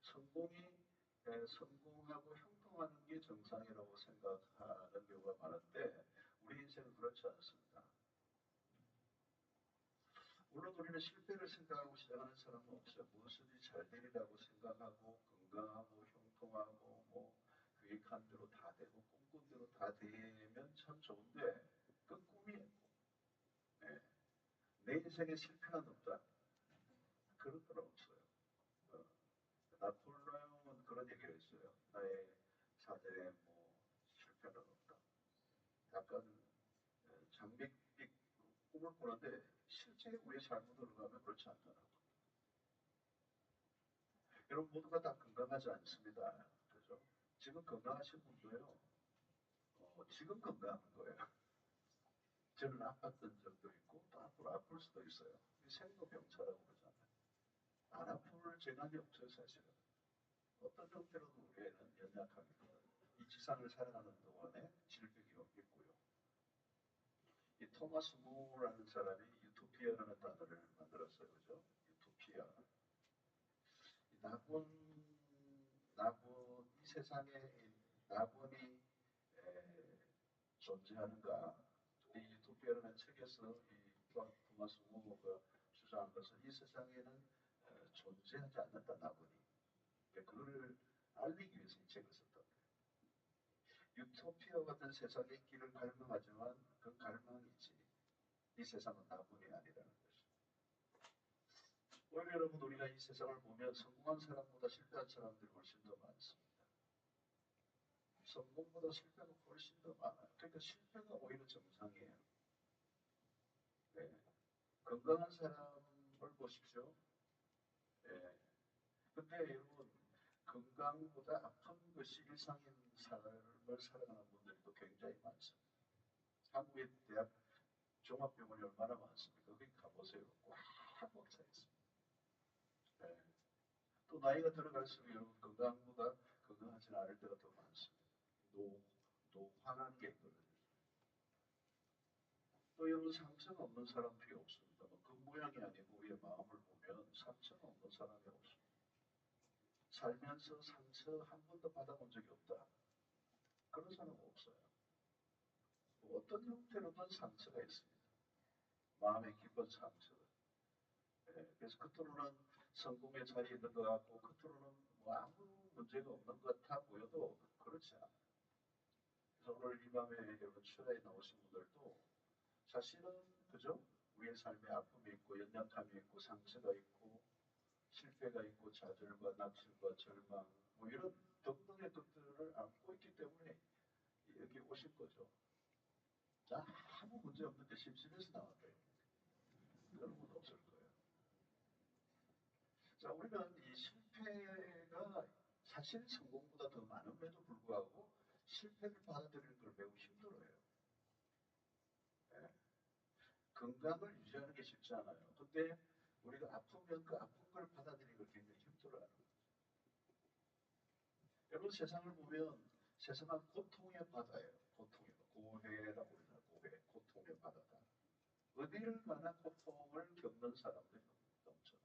성공이 성공하고 형통하는 게 정상이라고 생각하는 경우가 많은데 우리 인생은 그렇지 않습니다. 물론 우리는 실패를 생각하고 시작하는 사람은 없어요. 무엇이든지 잘 되리라고 생각하고 건강하고 형통하고 뭐 계획한 대로 다 되고 꿈꾼 대로 다 되면 참 좋은데 그 꿈이에요. 네. 내 인생에 실패는 없다. 그런 건 없어요. 어, 나폴레옹은 그런 얘기를 했어요. 나의 사전에 뭐 실패는 없다. 약간 장밋빛 꿈을 꾸는데 실제 우리의 삶으로 들어가면 그렇지 않더라고요. 여러분 모두가 다 건강하지 않습니다. 그죠? 지금 건강하신 분도요. 지금 건강한 거예요. 저는 아팠던 적도 있고 또 앞으로 아플 수도 있어요. 생로병사라고 그러잖아요. 안 아플 재간이 없어요 사실은. 어떤 형태로도 우리는 연약합니다. 이 지상을 살아가는 동안에 질병이 있고요. 이 토마스 무라는 사람이 유토피아라는 단어를 만들었어요. 그죠? 유토피아. 나쁜, 이 세상에 나쁜이 존재하는가. 이 유토피아라는 책에서 이 토마스 무가 주장한 것은 이 세상에는 존재하지 않는다, 나쁜이. 그거를 알리기 위해서 이 책을 썼던 거예요. 유토피아 같은 세상의 길을 갈망하지만 그 갈망이지 이 세상은 나뿐이 아니라는 것이죠. 오히려 여러분 우리가 이 세상을 보면 성공한 사람보다 실패한 사람들이 훨씬 더 많습니다. 성공보다 실패가 훨씬 더 많아요. 그러니까 실패가 오히려 정상이에요. 네. 건강한 사람을 보십시오. 네. 근데 여러분 건강보다 아픈 것이 일상인 삶을 살아가는 분들이 또 굉장히 많습니다. 한국의 대학 종합병원이 얼마나 많습니까? 거기 가보세요. 꽉 막차 있습니다. 네. 또 나이가 들어갈수록 여러분 건강보다 건강하지 않을 때가 더 많습니다. 노화라는 게 있거든요. 또 여러분 상처가 없는 사람 필요 없습니다. 그 모양이 아니고 우리의 마음을 보면 상처가 없는 사람이 없습니다. 살면서 상처 한 번도 받아본 적이 없다. 그런 사람은 없어요. 뭐 어떤 형태로든 상처가 있습니다. 마음의 깊은 상처. 예, 그래서 겉으로는 성공의 자리에 있는 것 같고 겉으로는 뭐 아무 문제가 없는 것 같아 보여도 그렇지 않아요. 그래서 오늘 이 밤에 여러분 출연에 나오신 분들도 사실은 그죠? 우리의 삶에 아픔이 있고 연약함이 있고 상처가 있고 실패가 있고 좌절과 낙심과 절망 뭐 이런 등등의 것들을 안고 있기 때문에 여기 오신 거죠. 자, 아무 문제 없는데 심심해서 나왔대요. 그런 건 없을 거예요. 자, 우리는 이 실패가 사실 성공보다 더 많음에도 불구하고 실패를 받아들이는 걸 매우 힘들어해요. 네. 건강을 유지하는 게 쉽지 않아요. 근데 우리가 아프면 그 아픈 걸 받아들이는 걸 굉장히 힘들어하는 거죠. 여러분 세상을 보면 세상은 고통의 바다예요. 고통의 고해라고 그러잖아요. 고해, 고통의 바다다. 어디를 가나 고통을 겪는 사람들이 넘쳐나.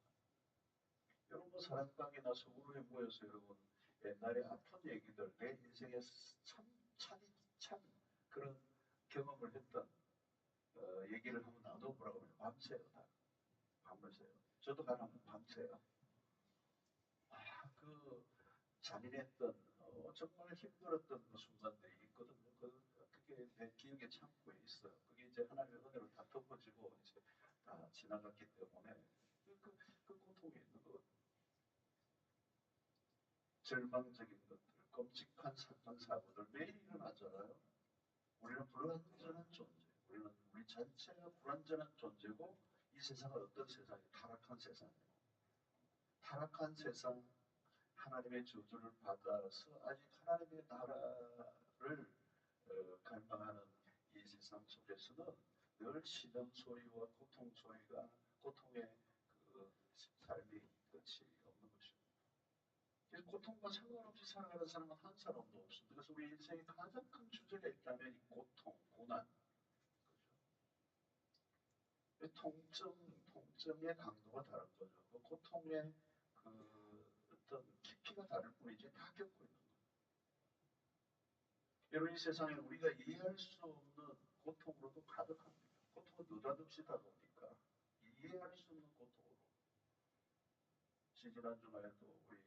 여러분 뭐 사랑방이나 서구로에 모여서 여러분 옛날에 아픈 얘기들 내 인생에 참 그런 경험을 했던 얘기를 한번 나눠보라고 하면 밤새요 다. 밤을 새요. 저도 가라면 밤새요. 그 잔인했던 정말 힘들었던 그 순간들이 있거든요. 그게 내 기억에 참고 있어요. 그게 이제 하나님의 은혜로 다 덮어지고 이제 다 지나갔기 때문에 그 고통이 있는 것 절망적인 것들, 끔찍한 사건 사고들 매일 일어나잖아요. 우리는 불완전한 존재. 우리 자체가 불완전한 존재고 이 세상은 어떤 세상이 타락한 세상이에요. 타락한 세상 하나님의 저주를 받아서 아직 하나님의 나라를 갈망하는 이 세상 속에서는 늘 신음 소리와 고통 소리가 고통의 그 삶이 끝이 없는 것입니다. 그래서 고통과 상관없이 살아가는 사람은 한 사람도 없습니다. 그래서 우리 인생에 가장 큰 주제가 있다면 이 고통, 고난, 그죠? 통증의 강도가 다른 거죠. 그 고통의 그 어떤 깊이가 다를 뿐이지 다 겪고 있는 거예요. 여러분, 이 세상에 우리가 이해할 수 없는 고통으로도 가득합니다. 고통은 느닷없이 다가오니까 이해할 수 없는 고통으로. 지난 주말에도 우리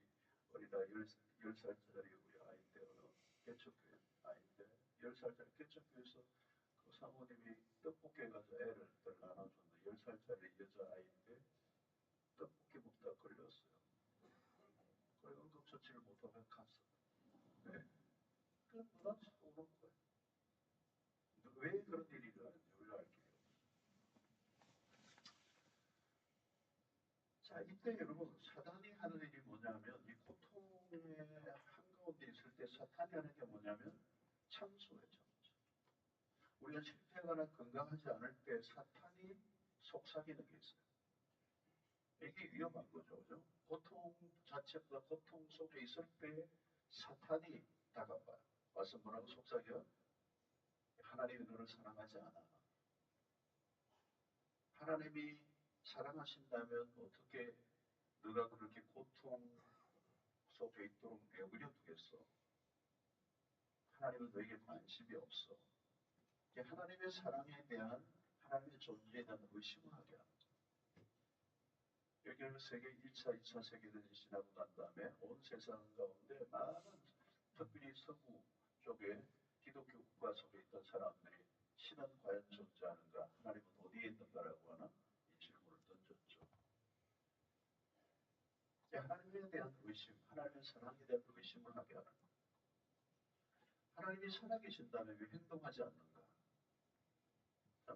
어리다 10살짜리 우리 아이인데, 어느 개척교회 아이인데 10살짜리 개척교회에서 그 사모님이 떡볶이 해가지고 애를 나눠줬는데 10살짜리 여자아이인데 떡볶이 먹다 걸렸어요. 그래 응급처치를 못하고 갔어. 네. 그 무너져 오는 거예요. 왜 그런 일이 일어나는지 우리가 알 길이 없어요. 자, 이때 여러분, 사단이 하는 일이 뭐냐면, 이 고통의 한가운데 있을 때 사탄이 하는 게 뭐냐면 참소예요, 참소. 우리가 실패하거나 건강하지 않을 때 사탄이 속삭이는 게 있어요. 이게 위험한 거죠, 그죠? 고통 자체보다 고통 속에 있을 때 사탄이 다가와요. 와서 뭐라고 속삭여? 하나님이 너를 사랑하지 않아. 하나님이 사랑하신다면 어떻게 너가 그렇게 고통 속에 있도록 내버려 두겠어? 하나님은 너에게 관심이 없어. 하나님의 사랑에 대한, 하나님의 존재에 대한 의심을 하게 하는 거예요. 여기는 세계 1차, 2차 세계대전이 지나고 난 다음에 온 세상 가운데 많은, 특별히 서구 쪽에 기독교 국가 속에 있던 사람들이 신은 과연 존재하는가, 하나님은 어디에 있는가라고 하는 이 질문을 던졌죠. 하나님에 대한 의심, 하나님의 사랑에 대한 의심을 하게 하는 거예요. 하나님이 살아계신다면 왜 행동하지 않는가?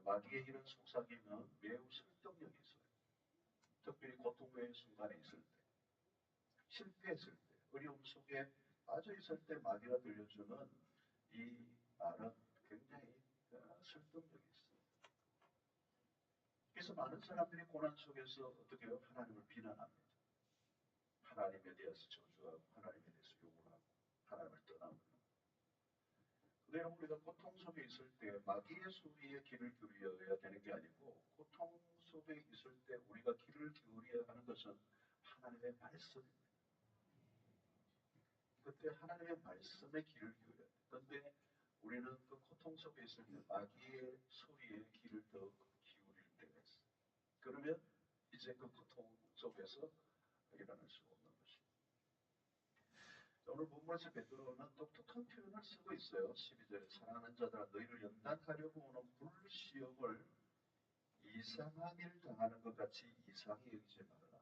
마귀의 이런 속삭임은 매우 설득력이 있어요. 특별히 고통의 순간에 있을 때, 실패했을 때, 어려움 속에 빠져 있을 때 마귀가 들려주는 이 말은 굉장히 설득력이 있어요. 그래서 많은 사람들이 고난 속에서 어떻게 해요? 하나님을 비난합니다. 하나님에 대해서 저주하고 하나님에 대해서 욕을 하고 하나님을 떠나버리고. 근데 여러분, 우리가 고통 속에 있을 때 마귀의 소리에 귀를 기울여야 되는 게 아니고, 고통 속에 있을 때 우리가 귀를 기울여야 하는 것은 하나님의 말씀입니다. 그때 하나님의 말씀에 귀를 기울여야 돼요. 그런데 우리는 그 고통 속에 있을 때 마귀의 소리에 귀를 더 기울일 때가 있어요. 그러면 이제 그 고통 속에서 일어날 수가 없는 것입니다. 오늘 본문에서 베드로는 독특한 표현을 쓰고 있어요. 12절에 사랑하는 자들아 너희를 연단하려고 오는 불시험을 이상한 일 당하는 것 같이 이상히 여기지 말아라.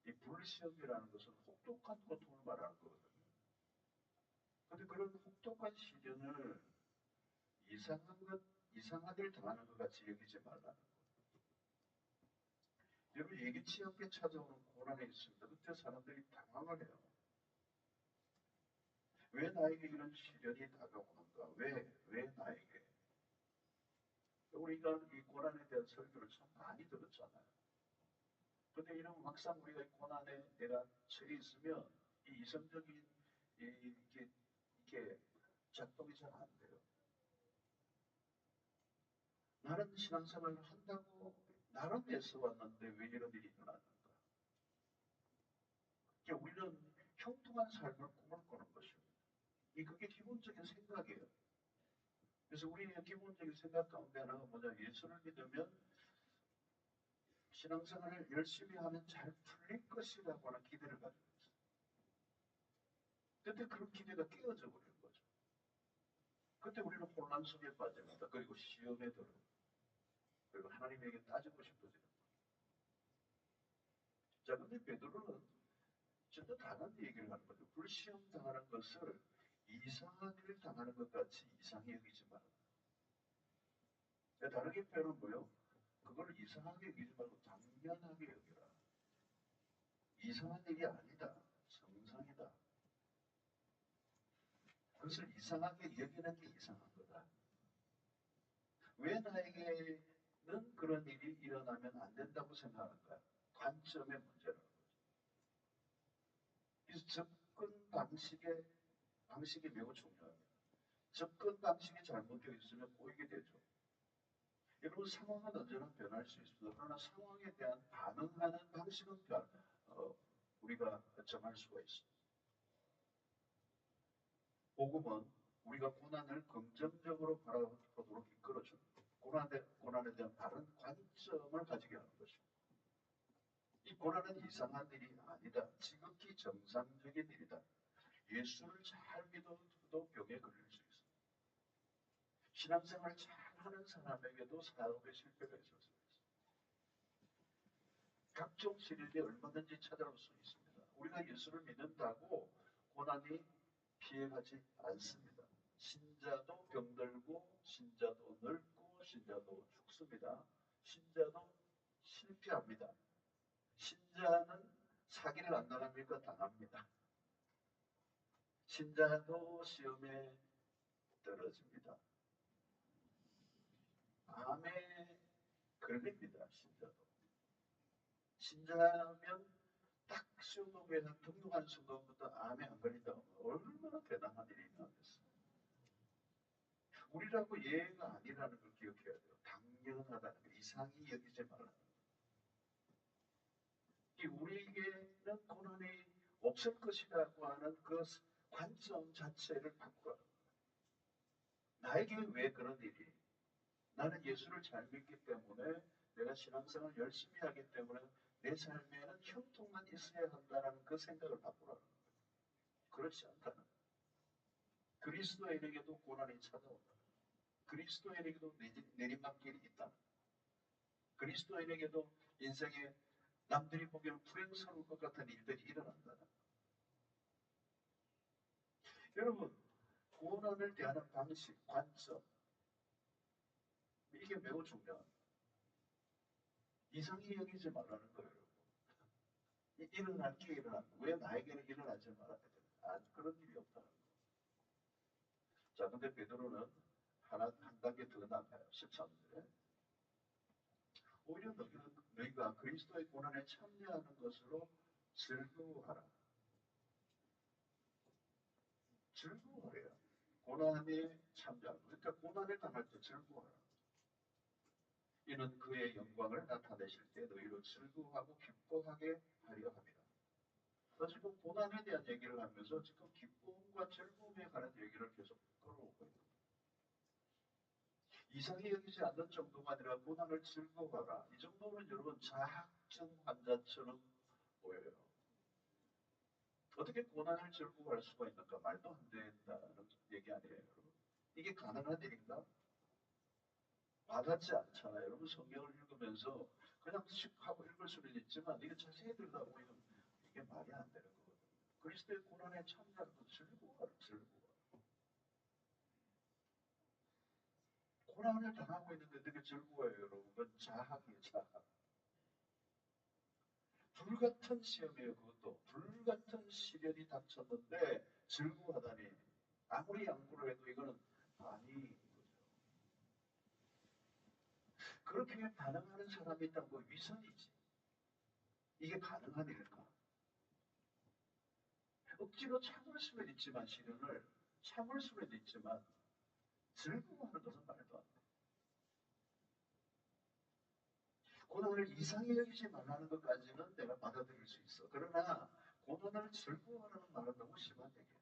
이 불시험이라는 것은 혹독한 고통을 말하는 거거든요. 그런데 그런 혹독한 시련을 이상한 일 당하는 것 같이 여기지 말라는 거예요. 여러분, 예기치 않게 찾아오는 고난이 있습니다. 그때 사람들이 당황을 해요. 왜 나에게 이런 시련이 다가오는가? 왜 나에게? 우리가 이 고난에 대한 설교를 참 많이 들었잖아요. 그런데 이런 막상 우리가 이 고난에 내가 처해 있으면 이 이성적인 이게 작동이 잘 안 돼요. 나는 신앙생활을 한다고 나름 애써 왔는데 왜 이런 일이 일어났는가? 우리는 형통한 삶을 꿈을 꾸는 것입니다. 그게 기본적인 생각이에요. 그래서 우리의 기본적인 생각 가운데 하나가 뭐냐? 예수를 믿으면 신앙생활을 열심히 하면 잘 풀릴 것이라고 하는 기대를 가지고 있어요. 그런데 그런 기대가 깨어져 버리는 거죠. 그때 우리는 혼란 속에 빠집니다. 그리고 시험에 들어. 그리고 하나님에게 따지고 싶어지는 거예요. 자, 근데 베드로는 전혀 다른 얘기를 하는 거죠. 불시험 당하는 것을 이상한 일을 당하는 것 같이 이상히 여기지 말아라. 다르게 표현은 뭐예요? 그걸 이상하게 여기지 말고 당연하게 여기라. 이상한 일이 아니다. 정상이다. 그것을 이상하게 여기는 게 이상한 거다. 왜 나에게는 그런 일이 일어나면 안 된다고 생각하는가? 관점의 문제라는 거죠. 그래서 접근 방식이 매우 중요합니다. 접근 방식이 잘못되어 있으면 꼬이게 되죠. 여러분, 상황은 언제나 변할 수 있습니다. 그러나 상황에 대한 반응하는 방식은 우리가 정할 수가 있습니다. 복음은 우리가 고난을 긍정적으로 바라보도록 이끌어줍니다. 고난에 대한 바른 관점을 가지게 하는 것입니다. 이 고난은 이상한 일이 아니다. 지극히 정상적인 일이다. 예수를 잘 믿어도 병에 걸릴 수 있습니다. 신앙생활 잘하는 사람에게도 사업에 실패가 있을 수 있습니다. 각종 시련이 얼마든지 찾아올 수 있습니다. 우리가 예수를 믿는다고 고난이 피해가지 않습니다. 신자도 병들고 신자도 늙고 신자도 죽습니다. 신자도 실패합니다. 신자는 사기를 안 당합니까? 당합니다. 신자도 시험에 떨어집니다. 암에 걸립니다. 신자도. 신자면 딱 시험에 등록한 순간부터 암에 안 걸린다고 하면 얼마나 대단한 일이 나겠어요. 우리라고 예가 아니라는 걸 기억해야 돼요. 당연하다는 거, 이상히 여기지 말라는 거. 우리에게는 고난이 없을 것이라고 하는 그 관점 자체를 바꾸라는 거예요. 나에게 왜 그런 일이? 나는 예수를 잘 믿기 때문에 내가 신앙생활을 열심히 하기 때문에 내 삶에는 형통만 있어야 한다는 그 생각을 바꾸라는 거예요. 그렇지 않다는 거예요. 그리스도인에게도 고난이 찾아온다. 그리스도인에게도 내리막길이 있다. 그리스도인에게도 인생에 남들이 보기에는 불행스러울 것 같은 일들이 일어난다. 여러분, 고난을 대하는 방식, 관점, 이게 매우 중요합니다. 이상히 여기지 말라는 거예요, 여러분. 일어날 게 일어난다. 왜 나에게는 일어나지 말아야 되나? 그런 일이 없다는 거예요. 자, 근데 베드로는 한 단계 더 나가요. 13절에. 오히려 너희가 그리스도의 고난에 참여하는 것으로 즐거워하라. 즐거워해요. 고난에 참여하는 거. 그러니까 고난을 당할 때 즐거워하라. 이는 그의 영광을 나타내실 때 너희로 즐거워하고 기뻐하게 하려 합니다. 지금 고난에 대한 얘기를 하면서 지금 기쁨과 즐거움에 관한 얘기를 계속 끌어오고 있는 거예요. 이상히 여기지 않는 정도가 아니라 고난을 즐거워하라. 이 정도는 여러분 자학증 환자처럼 보여요. 어떻게 고난을 즐거워할 수가 있는가? 말도 안 된다는 얘기 아니에요, 여러분. 이게 가능한 일인가? 와닿지 않잖아요. 여러분 성경을 읽으면서 그냥 씩 하고 읽을 수는 있지만 이게 자세히 들여다보면 이게 말이 안 되는 거거든요. 그리스도의 고난에 참여하는 건 즐거워하라, 즐거워. 고난을 당하고 있는데 되게 즐거워요, 여러분. 그건 자학이에요, 자학. 불같은 시험이에요, 그것도. 불같은 시련이 닥쳤는데 즐거워하다니. 아무리 양보를 해도 이거는 아니 거죠. 그렇게 반응하는 사람이 있다면 그 위선이지. 이게 가능한 일일까? 억지로 참을 수는 있지만 시련을 참을 수는 있지만 즐거워하는 것은 말도 안 돼. 고난을 이상히 여기지 말라는 것까지는 내가 받아들일 수 있어. 그러나 고난을 즐거워하라는 말은 너무 심한 얘기예요.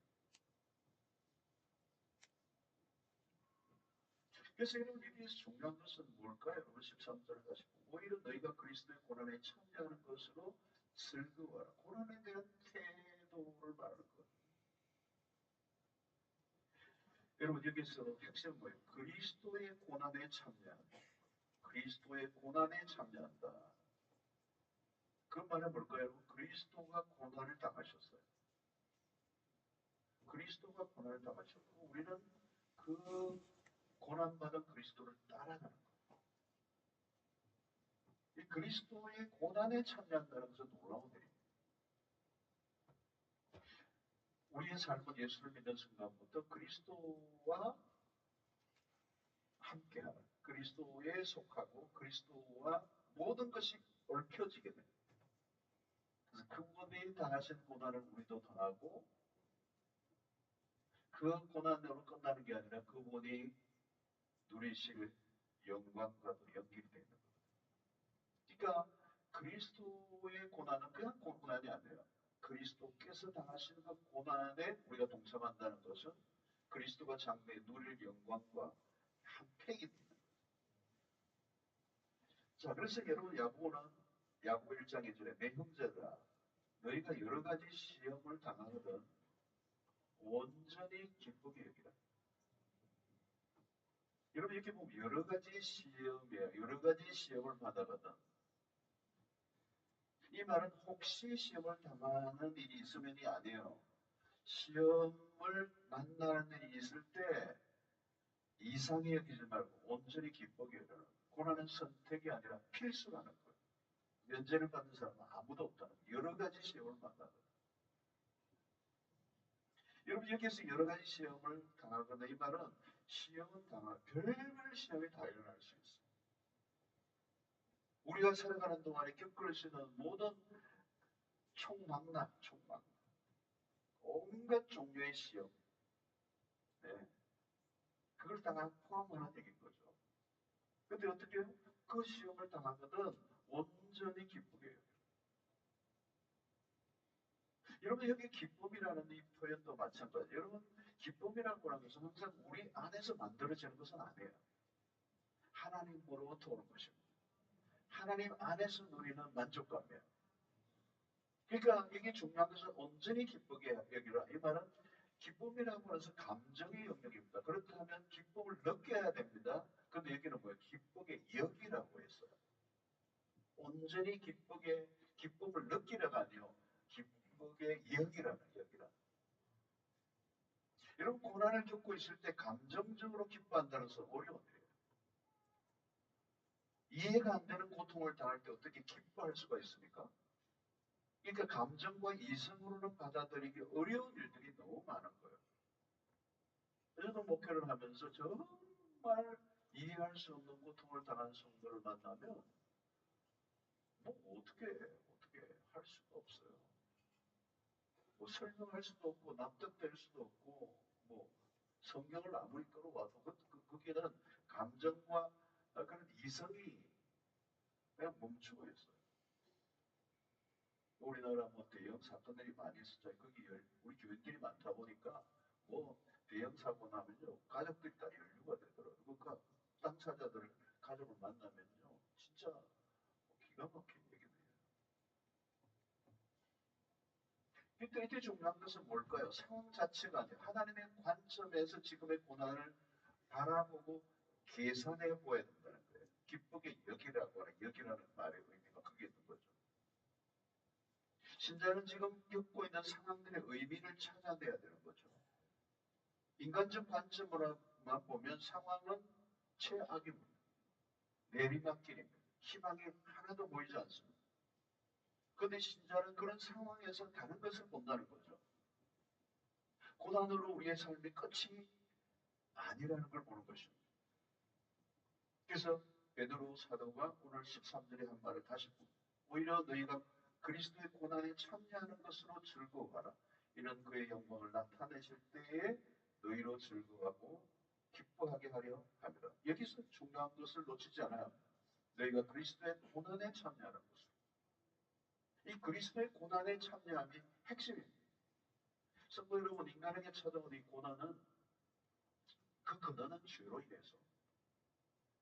그래서 여러분 여기에서 중요한 것은 뭘까요? 여러분 13절을 다시 보고 오히려 너희가 그리스도의 고난에 참여하는 것으로 즐거워하라. 고난에 대한 태도를 말하는 거예요. 여러분 여기서 핵심은 뭐예요? 그리스도의 고난에 참여한다. 그리스도의 고난에 참여한다. 그 말은 뭘까요? 그리스도가 고난을 당하셨어요. 그리스도가 고난을 당하셨고 우리는 그 고난받은 그리스도를 따라가는 거예요. 이 그리스도의 고난에 참여한다는 것은 놀라운 일입니다. 우리의 삶은 예수를 믿는 순간부터 그리스도와 함께하는 그리스도에 속하고 그리스도와 모든 것이 얽혀지게 됩니다. 그래서 그분이 당하신 고난을 우리도 당하고 그 고난으로 끝나는 게 아니라 그분이 누리실 영광과도 연결이 되는 거예요. 그러니까 그리스도의 고난은 그냥 고난이 아니에요. 그리스도께서 당하시는 그 고난에 우리가 동참한다는 것은 그리스도가 장래에 누릴 영광과 한 팩입니다. 자, 그래서 여러분 야고보 1장 2절에 내 형제들아 너희가 여러 가지 시험을 당하거든 온전히 기쁘게 여기라. 여러분 이렇게 보면 여러 가지 시험이에요. 여러 가지 시험을 받아거든. 이 말은 혹시 시험을 당하는 일이 있으면이 아니에요. 시험을 만나는 일이 있을 때 이상히 여기지 말고 온전히 기쁘게 여기라. 고난은 선택이 아니라 필수라는 거예요. 면제를 받는 사람은 아무도 없다는 거예요. 여러 가지 시험을 만나거든. 여러분 여기에서 여러 가지 시험을 당하거나 이 말은 시험은 별별 시험이 다 일어날 수 있어요. 우리가 살아가는 동안에 겪을 수 있는 모든 총망라 온갖 종류의 시험, 네. 그걸 다 포함하는 얘기인 거죠. 근데 어떻게 해요? 그 시험을 당하거든 온전히 기쁘게 해요. 여러분 여기 기쁨이라는 이 표현도 마찬가지. 여러분 기쁨이라고 하는 것은 항상 우리 안에서 만들어지는 것은 아니에요. 하나님으로부터 오는 것입니다. 하나님 안에서 누리는 만족감이에요. 그러니까 이게 중요한 것은 온전히 기쁘게 여기라. 이 말은 기쁨이라고 해서 감정의 영역입니다. 그렇다면 기쁨을 느껴야 됩니다. 근데 여기는 뭐예요? 기쁘게 여기라고 했어요. 온전히 기쁨을 느끼라가 아니요. 기쁘게 여기라. 여러분 고난을 겪고 있을 때 감정적으로 기뻐한다는 것은 어려운 일이에요. 이해가 안 되는 고통을 당할 때 어떻게 기뻐할 수가 있습니까? 그러니까 감정과 이성으로는 받아들이기 어려운 일들이 너무 많은 거예요. 저도 목회를 하면서 정말 이해할 수 없는 고통을 당한 성도를 만나면 뭐 어떻게 할 수가 없어요. 뭐 설명할 수도 없고 납득될 수도 없고 뭐 성경을 아무리 끌어와도 거기에는 감정과 그런 이성이 그냥 멈추고 있어요. 우리나라 뭐 대형 사건들이 많이 있었죠. 거기 우리 교인들이 많다 보니까 뭐 대형 사고 나면요 가족들이 다 연루가 되더라고요. 그러니까 당사자들 가족을 만나면요 진짜 기가 막힌 얘기들이에요. 이때 중요한 것은 뭘까요? 상황 자체가 아니에요. 하나님의 관점에서 지금의 고난을 바라보고 계산해 보아야 된다는 거예요. 기쁘게 여기라고 하는 여기라는 말의 의미가 그게 있는 거죠. 신자는 지금 겪고 있는 상황들의 의미를 찾아내야 되는 거죠. 인간적 관점으로만 보면 상황은 최악입니다. 내리막길입니다. 희망이 하나도 보이지 않습니다. 그런데 신자는 그런 상황에서 다른 것을 본다는 거죠. 고난으로 우리의 삶이 끝이 아니라는 걸 보는 것입니다. 그래서 베드로 사도가 오늘 13절에 한 말을 다시 오히려 너희가 그리스도의 고난에 참여하는 것으로 즐거워하라. 이는 그의 영광을 나타내실 때에 너희로 즐거워하고 기뻐하게 하려 합니다. 여기서 중요한 것을 놓치지 않아요. 너희가 그리스도의 고난에 참여하는 것으로. 이 그리스도의 고난에 참여함이 핵심입니다. 성도 여러분, 인간에게 찾아온 이 고난은 그 근원은 죄로 인해서.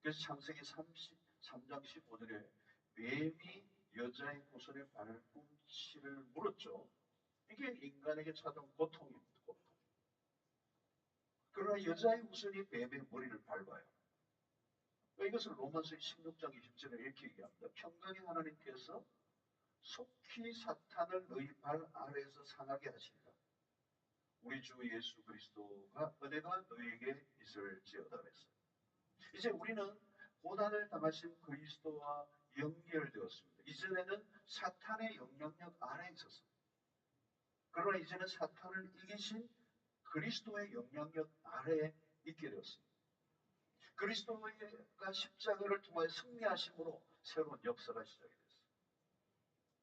그래서 창세기 33장 15절에 뱀이 여자의 후손의 발꿈치를 물었죠. 이게 인간에게 찾아온 고통입니다. 고통. 그러나 여자의 후손이 뱀의 머리를 밟아요. 이것을 로마서 16장 20절에 이렇게 얘기합니다. 평강의 하나님께서 속히 사탄을 너희 발 아래에서 상하게 하시리라. 우리 주 예수 그리스도가 은혜가 너희에게 있을지어다 그랬어요. 이제 우리는 고난을 당하신 그리스도와 연결되었습니다. 이전에는 사탄의 영향력 아래에 있었습니다. 그러나 이제는 사탄을 이기신 그리스도의 영향력 아래에 있게 되었습니다. 그리스도가 십자가를 통하여 승리하심으로 새로운 역사가 시작이 됐습니다.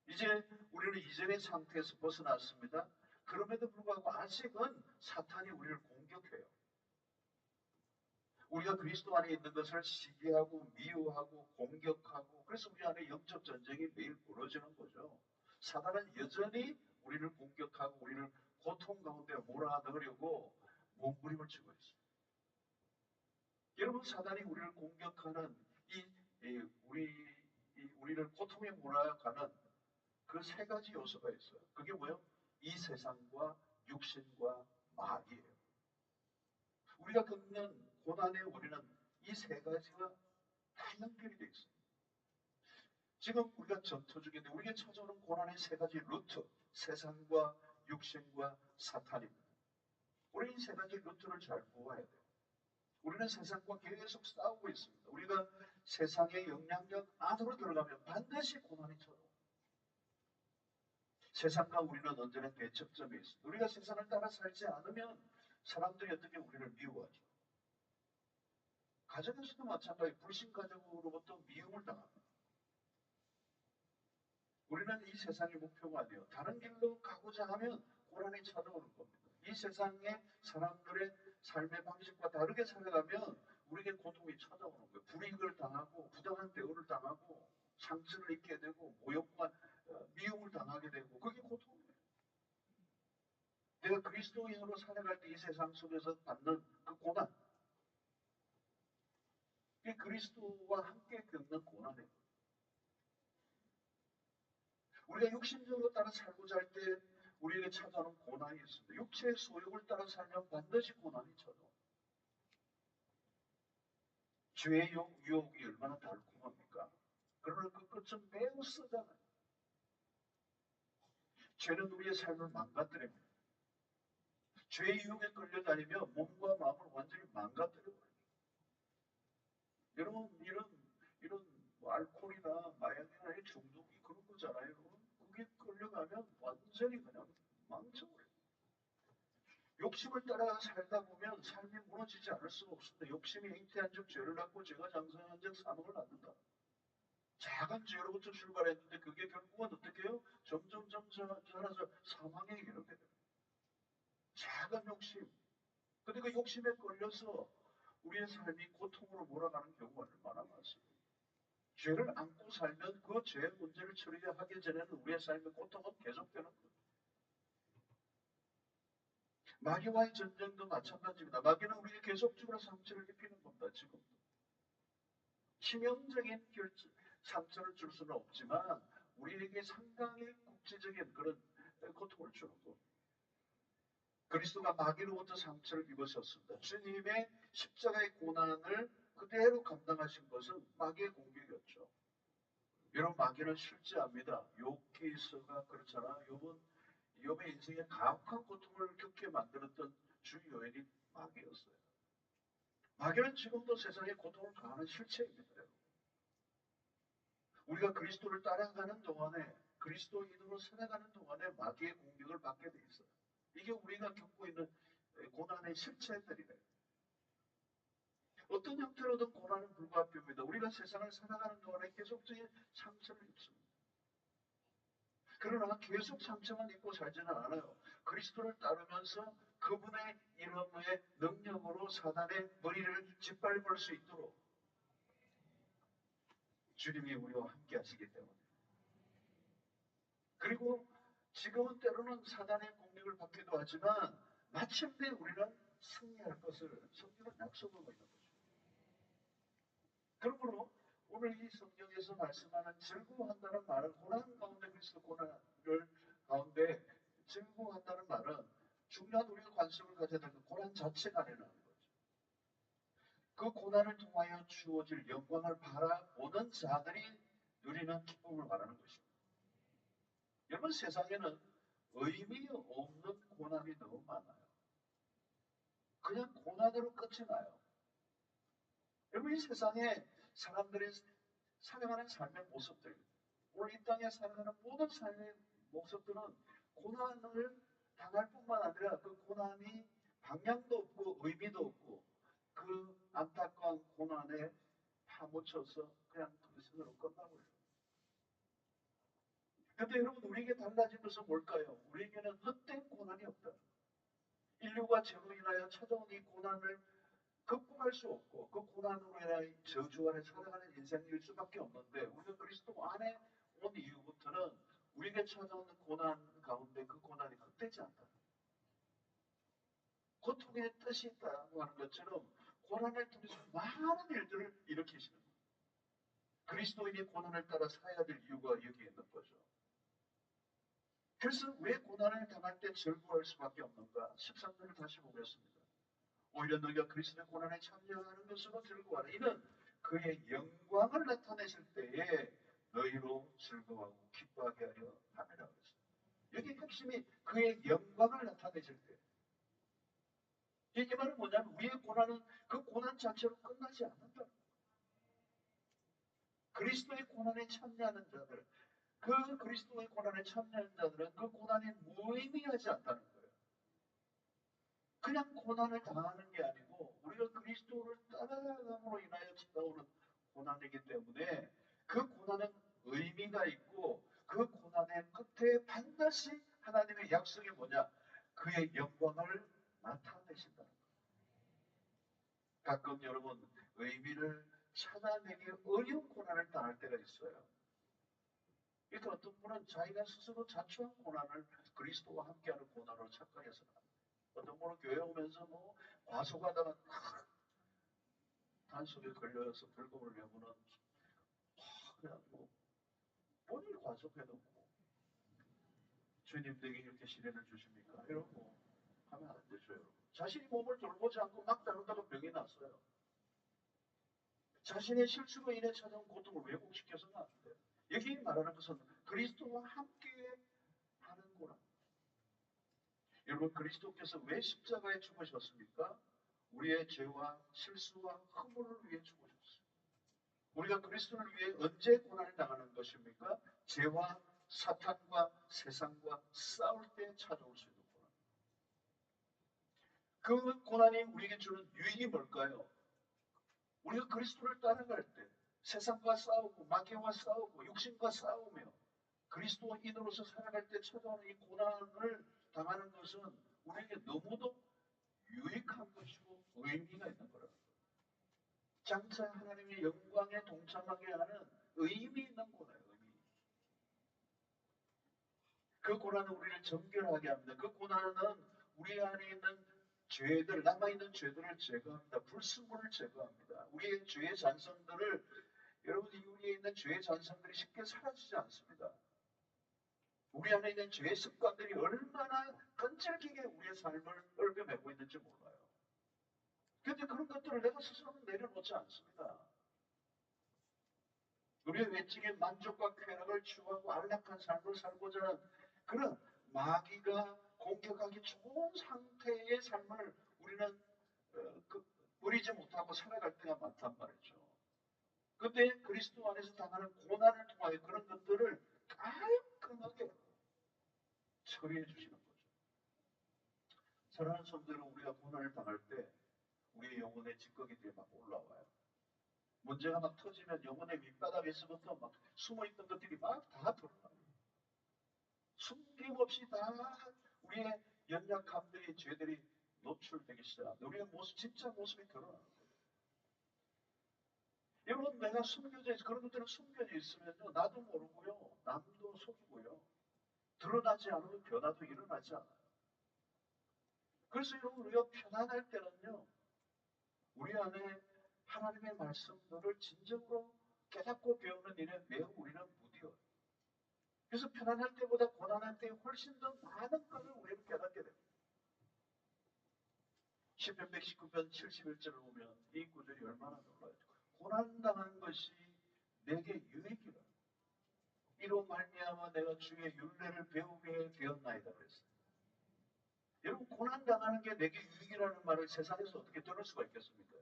이제 우리는 이전의 상태에서 벗어났습니다. 그럼에도 불구하고 아직은 사탄이 우리를 공격해요. 우리가 그리스도 안에 있는 것을 시기하고 미워하고 공격하고 그래서 우리 안에 영적 전쟁이 매일 벌어지는 거죠. 사단은 여전히 우리를 공격하고 우리를 고통 가운데 몰아넣으려고 몸부림을 치고 있어요. 여러분, 사단이 우리를 공격하는 우리를 고통에 몰아가는 그 세 가지 요소가 있어요. 그게 뭐예요? 이 세상과 육신과 마귀예요. 우리가 겪는 고난의 원인은 이 세 가지가 다 연결이 되어 있어요. 지금 우리가 전투 중인데 우리에게 찾아오는 고난의 세 가지 루트, 세상과 육신과 사탄입니다. 우리 이 세 가지 루트를 잘 보아야 돼요. 우리는 세상과 계속 싸우고 있습니다. 우리가 세상의 영향력 안으로 들어가면 반드시 고난이 찾아옵니다. 세상과 우리는 언제나 대척점에 있습니다. 우리가 세상을 따라 살지 않으면 사람들이 어떻게 우리를 미워하죠. 가정에서도 마찬가지, 불신 가정으로부터 미움을 당합니다. 우리는 이 세상의 목표가 아니에요. 다른 길로 가고자 하면 고난이 찾아오는 겁니다. 이 세상의 사람들의 삶의 방식과 다르게 살아가면 우리에게 고통이 찾아오는 거예요. 불이익을 당하고 부당한 대우를 당하고 상처를 입게 되고 모욕과 미움을 당하게 되고 그게 고통이에요. 내가 그리스도인으로 살아갈 때 이 세상 속에서 받는 그 고난, 그게 그리스도와 함께 겪는 고난이에요. 우리가 육신적으로 따라 살고자 할 때 우리에게 찾아오는 고난이 있습니다. 육체의 소욕을 따라 살면 반드시 고난이 찾아옵니다. 죄의 유혹이 얼마나 달콤합니까? 그러나 그 끝은 매우 쓰잖아요. 죄는 우리의 삶을 망가뜨립니다. 죄의 유혹에 끌려다니며 몸과 마음을 완전히 망가뜨려버립니다. 여러분, 이런 뭐 알코올이나 마약이나 중독이 그런 거잖아요. 여러분, 그게 끌려가면 완전히 그냥 망쳐버려요. 욕심을 따라 살다 보면 삶이 무너지지 않을 수가 없습니다. 욕심이 잉태한 적 죄를 낳고 죄가 장성한 적 사망을 낳는다. 작은 죄로부터 출발했는데 그게 결국은 어떻게 해요? 점점 자라서 사망에 이르게 돼요. 작은 욕심. 근데 그 욕심에 걸려서 우리의 삶이 고통으로 몰아가는 경우가 얼마나 많습니다. 죄를 안고 살면 그 죄의 문제를 처리하기 전에는 우리의 삶의 고통은 계속되는 겁니다. 마귀와의 전쟁도 마찬가지입니다. 마귀는 우리에게 계속적으로 상처를 입히는 겁니다. 지금도. 치명적인 상처를 줄 수는 없지만 우리에게 상당히 국지적인 그런 고통을 주는 겁니다. 그리스도가 마귀로부터 상처를 입으셨습니다. 주님의 십자가의 고난을 그대로 감당하신 것은 마귀의 공격이었죠. 여러분, 마귀는 실제합니다. 욥기서가 그렇잖아. 욥의 인생에 가혹한 고통을 겪게 만들었던 주 요인이 마귀였어요. 마귀는 지금도 세상에 고통을 가하는 실체입니다. 우리가 그리스도를 따라가는 동안에 그리스도인으로 살아가는 동안에 마귀의 공격을 받게 돼 있어요. 이게 우리가 겪고 있는 고난의 실체들이래요. 어떤 형태로든 고난은 불가피합니다. 우리가 세상을 살아가는 동안에 계속적인 상처를 입습니다. 그러나 계속 상처만 입고 살지는 않아요. 그리스도를 따르면서 그분의 이름의 능력으로 사단의 머리를 짓밟을 수 있도록 주님이 우리와 함께 하시기 때문에. 그리고 지금은 때로는 사단의 공격을 받기도 하지만 마침내 우리는 승리할 것을 성경은 약속하고 있는 거죠. 그러므로 오늘 이 성경에서 말씀하는 즐거워한다는 말은 고난 가운데 그리스도 고난을 가운데 즐거워한다는 말은 중요한 우리가 관심을 가져야 될 그 고난 자체가 아니라는 거죠. 그 고난을 통하여 주어질 영광을 바라보는 자들이 누리는 기쁨을 말하는 것입니다. 여러분, 세상에는 의미 없는 고난이 너무 많아요. 그냥 고난으로 끝이 나요. 여러분, 이 세상에 사람들이 살아가는 삶의 모습들, 오늘 이 땅에 살아가는 모든 삶의 모습들은 고난을 당할 뿐만 아니라 그 고난이 방향도 없고 의미도 없고 그 안타까운 고난에 파묻혀서 그냥 그것으로 끝나버려요. 근데 여러분, 우리에게 달라진 것은 뭘까요? 우리에게는 헛된 고난이 없다. 인류가 죄로 인하여 찾아온 이 고난을 극복할 수 없고 그 고난으로 인하여 저주 아래 살아가는 인생일 수밖에 없는데 우리가 그리스도 안에 온 이후부터는 우리에게 우리에게 찾아오는 고난 가운데 그 고난이 헛되지 않다. 고통의 뜻이 있다고 하는 것처럼 고난을 통해서 많은 일들을 일으키시는 거예요. 그리스도인이 고난을 따라 살아야 될 이유가 여기에 있는 거죠. 그래서 왜 고난을 당할 때 즐거워할 수밖에 없는가? 13절을 다시 보겠습니다. 오히려 너희가 그리스도의 고난에 참여하는 것으로 즐거워하라. 이는 그의 영광을 나타내실 때에 너희로 즐거워하고 기뻐하게 하려 함이라 그랬습니다. 여기 핵심이 그의 영광을 나타내실 때. 이 말은 뭐냐면 우리의 고난은 그 고난 자체로 끝나지 않는다. 그리스도의 고난에 참여하는 자들, 그 그리스도의 고난에 참여하는 자들은 그 고난이 무의미하지 않다는 거예요. 그냥 고난을 당하는 게 아니고 우리가 그리스도를 따라감으로 인하여 찾아오는 고난이기 때문에 그 고난은 의미가 있고 그 고난의 끝에 반드시 하나님의 약속이 뭐냐? 그의 영광을 나타내신다는 거예요. 가끔 여러분 의미를 찾아내기 어려운 고난을 당할 때가 있어요. 그러니까 어떤 분은 자기가 스스로 자초한 고난을 그리스도와 함께하는 고난으로 착각해서 어떤 분은 교회 오면서 뭐 과속하다가 단속에 걸려서 벌금을 내고는 그냥 뭐 본인이 과속해놓고 주님 내게 이렇게 시련을 주십니까? 이러고 하면 안 되죠, 여러분. 자신이 몸을 돌보지 않고 막 다루다가 병이 났어요. 자신의 실수로 인해 찾아온 고통을 왜곡시켜서는 안 돼요. 여기 말하는 것은 그리스도와 함께 하는구나. 여러분 그리스도께서 왜 십자가에 죽으셨습니까? 우리의 죄와 실수와 허물을 위해 죽으셨어요. 우리가 그리스도를 위해 언제 고난을 당하는 것입니까? 죄와 사탄과 세상과 싸울 때 찾아올 수 있는 고난. 그 고난이 우리에게 주는 유익이 뭘까요? 우리가 그리스도를 따라갈 때 세상과 싸우고 마귀와 싸우고 육신과 싸우며 그리스도인으로서 살아갈 때 찾아오는 이 고난을 당하는 것은 우리에게 너무도 유익한 것이고 의미가 있는 거라는 거예요. 장차 하나님의 영광에 동참하게 하는 의미 있는 고난이에요. 의미. 그 고난은 우리를 정결하게 합니다. 그 고난은 우리 안에 있는 죄들, 남아있는 죄들을 제거합니다. 불순물을 제거합니다. 우리의 죄의 잔성들을 여러분 우리에 있는 죄의 잔성들이 쉽게 사라지지 않습니다. 우리 안에 있는 죄의 습관들이 얼마나 끈질기게 우리의 삶을 얽어매고 있는지 몰라요. 그런데 그런 것들을 내가 스스로는 내려놓지 않습니다. 우리의 외적인 만족과 쾌락을 추구하고 안락한 삶을 살고자 하는 그런 마귀가 공격하기 좋은 상태의 삶을 우리는 버리지 못하고 살아갈 때가 많단 말이죠. 그런데 그리스도 안에서 당하는 고난을 통하여 그런 것들을 깔끔하게 처리해 주시는 거죠. 사랑하는 성도는 우리가 고난을 당할 때 우리의 영혼의 찌꺼기들이 막 올라와요. 문제가 막 터지면 영혼의 밑바닥에서부터 막 숨어있던 것들이 막 다 드러나요. 숨김없이 다 우리의 연약함들이 죄들이 노출되기 시작합니다. 우리의 모습, 진짜 모습이 드러나는 거예요. 여러분 내가 숨겨져 있어 그런 것들은 숨겨져 있으면요 나도 모르고요 남도 속이고요 드러나지 않으면 변화도 일어나지 않아요. 그래서 여러분 우리가 편안할 때는요 우리 안에 하나님의 말씀들을 진정으로 깨닫고 배우는 일에 매우 우리는 무디어요. 그래서 편안할 때보다 고난할 때 훨씬 더 많은 것을 우리는 깨닫게 됩니다. 시편 119편 71절을 보면 이 구절이 얼마나 놀라요. 고난당한 것이 내게 유익이라. 이로 말미암아 내가 주의 율례를 배우게 되었나이다 그랬어요. 여러분 고난당하는 게 내게 유익이라는 말을 세상에서 어떻게 들을 수가 있겠습니까?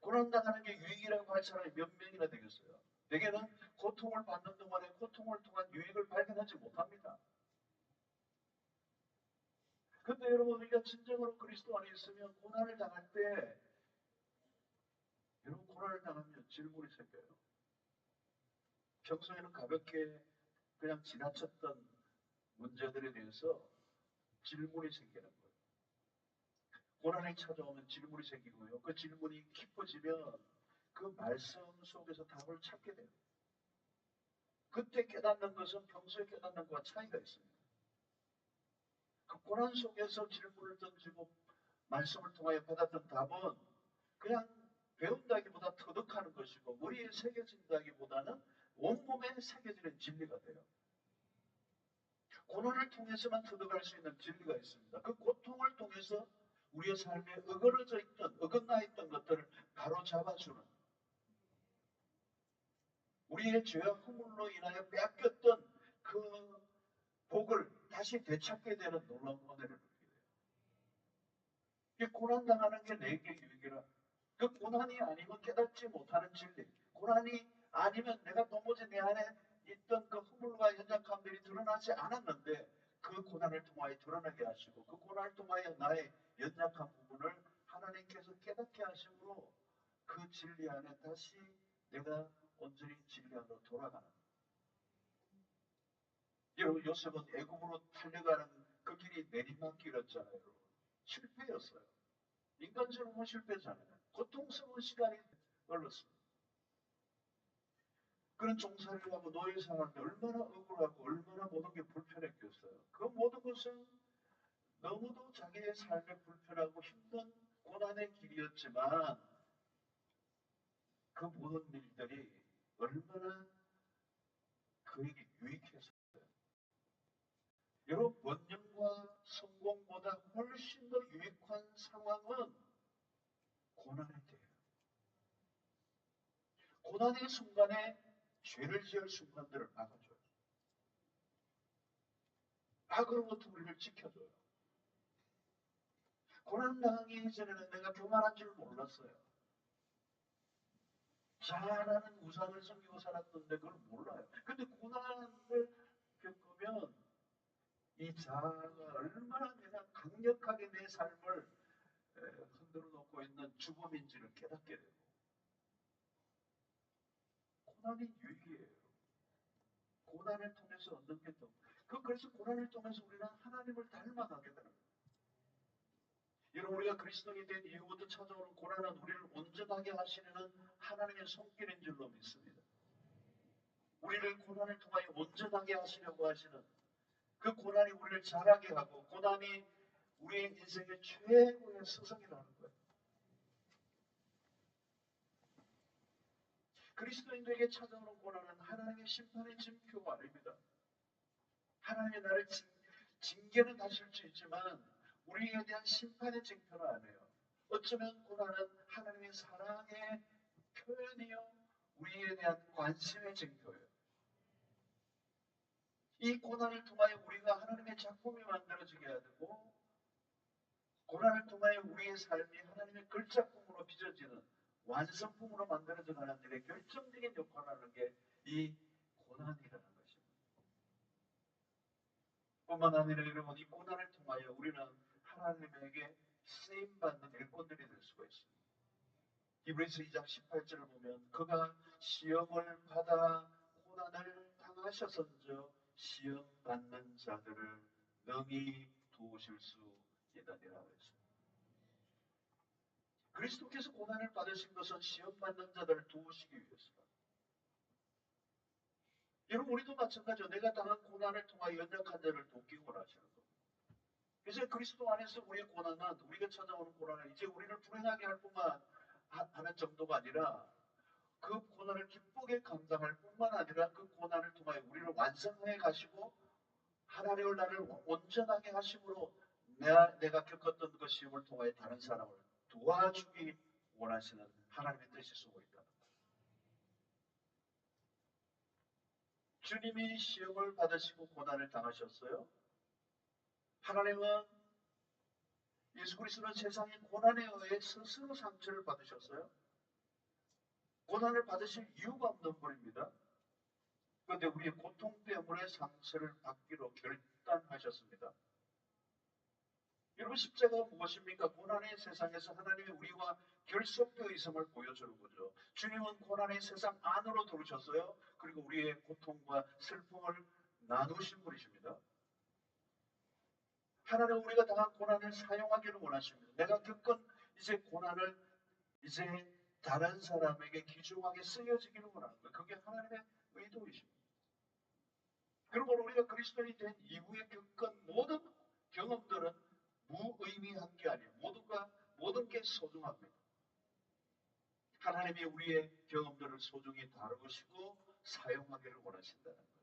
고난당하는 게 유익이라고 할 사람이 몇 명이나 되겠어요? 대개는 고통을 받는 동안에 고통을 통한 유익을 발견하지 못합니다. 근데 여러분 우리가 진정으로 그리스도 안에 있으면 고난을 당할 때 여러분 고난을 당하면 질문이 생겨요. 평소에는 가볍게 그냥 지나쳤던 문제들에 대해서 질문이 생기는 거예요. 고난이 찾아오면 질문이 생기고요. 그 질문이 깊어지면 그 말씀 속에서 답을 찾게 돼요. 그때 깨닫는 것은 평소에 깨닫는 것과 차이가 있습니다. 그 고난 속에서 질문을 던지고 말씀을 통하여 받았던 답은 그냥 배운다기보다 터득하는 것이고 머리에 새겨진다기보다는 온몸에 새겨지는 진리가 돼요. 고난을 통해서만 터득할 수 있는 진리가 있습니다. 그 고통을 통해서 우리의 삶에 어그러져 있던, 어긋나 있던 것들을 바로 잡아주는, 우리의 죄와 허물로 인하여 빼앗겼던 그 복을 다시 되찾게 되는 놀라운 은혜를 누리게 돼요. 이 고난당하는 게 내게 유익이라. 그 고난이 아니면 깨닫지 못하는 진리, 고난이 아니면 내가 도무지 내 안에 있던 그 허물과 연약함들이 드러나지 않았는데 그 고난을 통하여 드러나게 하시고 그 고난을 통하여 나의 연약한 부분을 하나님께서 깨닫게 하심으로 그 진리 안에 다시 내가 온전히 진리 안으로 돌아가는. 여러분, 요셉은 애굽으로 달려가는 그 길이 내리막길이었잖아요. 여러분. 실패였어요. 인간적으로 실패잖아요. 고통스러운 시간이 흘렀습니다. 그런 종살이를 하고 노예 생활을 얼마나 억울하고 얼마나 모든 게 불편했겠어요. 그 모든 것은 너무도 자기의 삶에 불편하고 힘든 고난의 길이었지만 그 모든 일들이 얼마나 그에게 유익했어요. 여러분, 번영과 성공보다 훨씬 더 유익한 상황은 고난의 때예요. 고난의 순간에 죄를 지을 순간들을 막아줘요. 악으로부터 우리를 지켜줘요. 고난 당하기 전에는 내가 교만한 줄 몰랐어요. 잘하는 우상을 섬기고 살았는데 그걸 몰라요. 근데 고난을 겪으면 이 자아가 얼마나 내가 강력하게 내 삶을 흔들어 놓고 있는 주범인지를 깨닫게 되고, 고난이 유익이에요. 고난을 통해서 얻는 게 더. 그래서 고난을 통해서 우리는 하나님을 닮아가게 되는 거예요. 여러분, 우리가 그리스도인이 된 이후부터 찾아오는 고난은 우리를 온전하게 하시려는 하나님의 손길인 줄로 믿습니다. 우리를 고난을 통하여 온전하게 하시려고 하시는 그 고난이 우리를 자라게 하고 고난이 우리의 인생의 최고의 스승이라는 거예요. 그리스도인들에게 찾아오는 고난은 하나님의 심판의 징표가 아닙니다. 하나님의 나를 징계는 하실 수 있지만 우리에 대한 심판의 징표는 아니에요. 어쩌면 고난은 하나님의 사랑의 표현이요, 우리에 대한 관심의 징표예요. 이 고난을 통하여 우리가 하나님의 작품이 만들어지게 해야 되고, 고난을 통하여 우리의 삶이 하나님의 글작품으로 빚어지는 완성품으로 만들어져 가는 일에 결정적인 역할을 하는 게 이 고난이라는 것입니다. 뿐만 아니라 여러분, 이 고난을 통하여 우리는 하나님에게 쓰임받는 일꾼들이 될 수가 있습니다. 히브리서 2장 18절을 보면 그가 시험을 받아 고난을 당하셨은즉 시험 받는 자들을 능히 도우실 수 있느니라 했습니다. 그리스도께서 고난을 받으신 것은 시험 받는 자들을 도우시기 위해서다. 여러분, 우리도 마찬가지로 내가 당한 고난을 통하여 연약한 자를 돕기 원하시는 겁니다. 그래서 그리스도 안에서 우리의 고난은, 우리가 찾아오는 고난은 이제 우리를 불행하게 할 뿐만 하는 정도가 아니라 그 고난을 기쁘게 감당할 뿐만 아니라 그 고난을 통하여 우리를 완성해 가시고 하나님을 나를 온전하게 하심으로 내가 겪었던 그 시험을 통하여 다른 사람을 도와주기 원하시는 하나님의 뜻이 쓰고 있다는 거예요. 주님이 시험을 받으시고 고난을 당하셨어요. 하나님은 예수 그리스도는 세상의 고난에 의해 스스로 상처를 받으셨어요. 고난을 받으실 이유가 없는 분입니다. 그런데 우리의 고통 때문에 상처를 받기로 결단하셨습니다. 여러분, 십자가가 무엇입니까? 고난의 세상에서 하나님이 우리와 결속되어 있음을 보여주는 거죠. 주님은 고난의 세상 안으로 들어오셨어요. 그리고 우리의 고통과 슬픔을 나누신 분이십니다. 하나님은 우리가 당한 고난을 사용하기를 원하십니다. 내가 겪은 이제 고난을 이제 다른 사람에게 귀중하게 쓰여지기를 원하는 거예요. 그게 하나님의 의도이십니다. 그러므로 우리가 그리스도인이 된 이후에 겪은 모든 경험들은 무의미한 게 아니에요. 모든 게 소중합니다. 하나님이 우리의 경험들을 소중히 다루시고 사용하기를 원하신다는 거예요.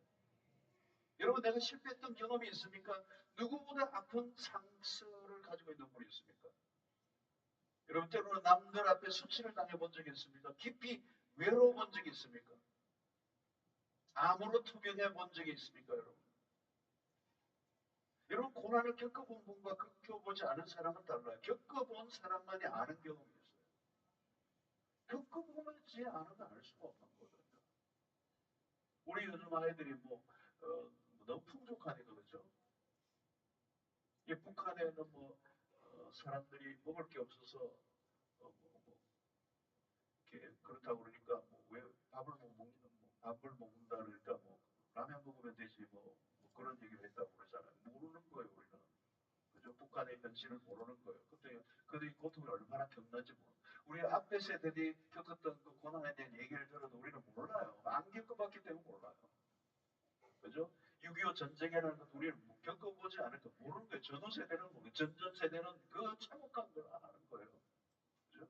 여러분, 내가 실패했던 경험이 있습니까? 누구보다 아픈 상처를 가지고 있는 분이 있습니까? 여러분, 때로는 남들 앞에 수치를 당해본 적이 있습니까? 깊이 외로워본 적이 있습니까? 암으로 투병해 본 적이 있습니까, 여러분? 여러분, 고난을 겪어본 분과 겪어보지 않은 사람은 달라요. 겪어본 사람만이 아는 경험이 있어요. 겪어보지 않으면 알 수가 없는 거거든요. 우리 요즘 아이들이 너무 풍족하니까, 그렇죠? 이 북한에는 사람들이 먹을 게 없어서 어, 뭐, 뭐, 이렇게 그렇다고 그러니까 왜 밥을 먹는다 그러니까 라면 먹으면 되지 그런 얘기를 했다고 그러잖아요. 모르는 거예요, 우리는. 그죠? 북한의 현실을 모르는 거예요. 근데 그들이 고통을 얼마나 겪는지 우리 앞에 세대들이 겪었던 그 고난에 대한 얘기를 들어도 우리는 몰라요. 안 겪어봤기 때문에 몰라요. 그죠? 6.25 전쟁이라는 것 우리는 겪어보지 않을까 모르는 거예요. 전후 세대는 모르고 전전 세대는 그 참혹한 걸 아는 거예요. 그죠?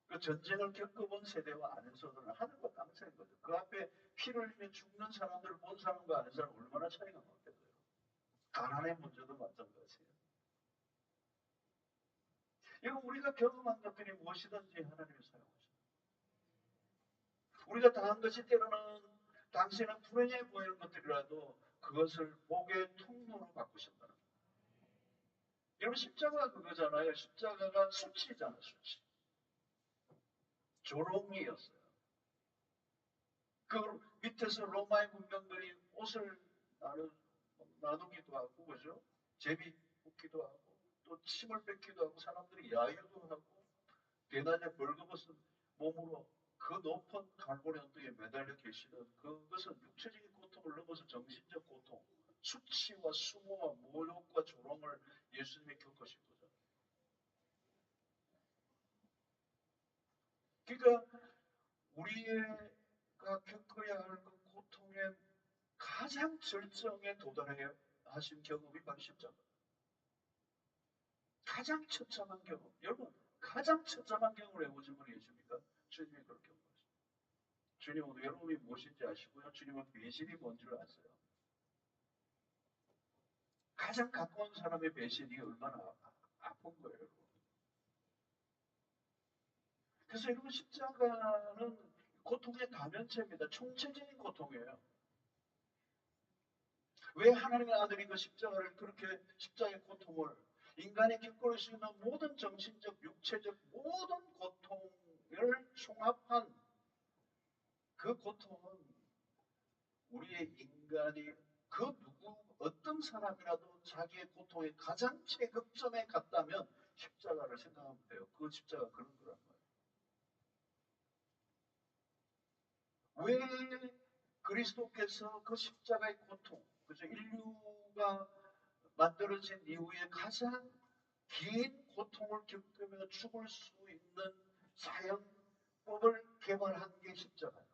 그 전쟁을 겪어본 세대와 아는 세대는 하늘과 땅 차이인 거죠. 그 앞에 피를 흘리며 죽는 사람들을 본 사람과 아는 사람 얼마나 차이가 나겠어요. 가난의 문제도 마찬가지예요. 여러분, 우리가 경험한 것들이 무엇이든지 하나님이 사용하십니다. 우리가 당한 것이 때로는 당신은 불행해 보이는 것들이라도 그것을 복의 통로로 바꾸신다는 거예요. 여러분, 십자가가 그거잖아요. 십자가가 수치잖아요. 수치. 조롱이었어요. 그 밑에서 로마의 군병들이 옷을 나누기도 하고, 그죠? 제비 뽑기도 하고, 또 침을 뺏기도 하고, 사람들이 야유도 하고, 대낮에 벌거벗은 몸으로 그 높은 갈고리 언덕에 매달려 계시는 그것은 육체적인 고통을 넘어서 정신적 고통, 수치와 수모와 모욕과 조롱을 예수님이 겪으신 거죠. 그러니까 우리가 겪어야 할 그 고통의 가장 절정에 도달해 하신 경험이 바로 십자가. 가장 처참한 경험. 여러분, 가장 처참한 경험을 해보신 분이 계십니까? 주님이 그렇게 경험하셨어요. 주님은 여러분이 무엇인지 아시고요. 주님은 배신이 뭔 줄 아세요. 가장 가까운 사람의 배신이 얼마나 아픈 거예요, 여러분. 그래서 여러분, 십자가는 고통의 다면체입니다. 총체적인 고통이에요. 왜 하나님의 아들이 그 십자가를 그렇게 십자가의 고통을 인간이 겪을 수 있는 모든 정신적, 육체적 모든 고통을 총합한 그 고통은 우리의 인간이 그 누구 어떤 사람이라도 자기의 고통의 가장 최극점에 갔다면 십자가를 생각하면 돼요. 그 십자가 그런 거란 말이에요. 왜 그리스도께서 그 십자가의 고통, 그죠? 인류가 만들어진 이후에 가장 긴 고통을 겪으며 죽을 수 있는 사형법을 개발한 게 십자가예요.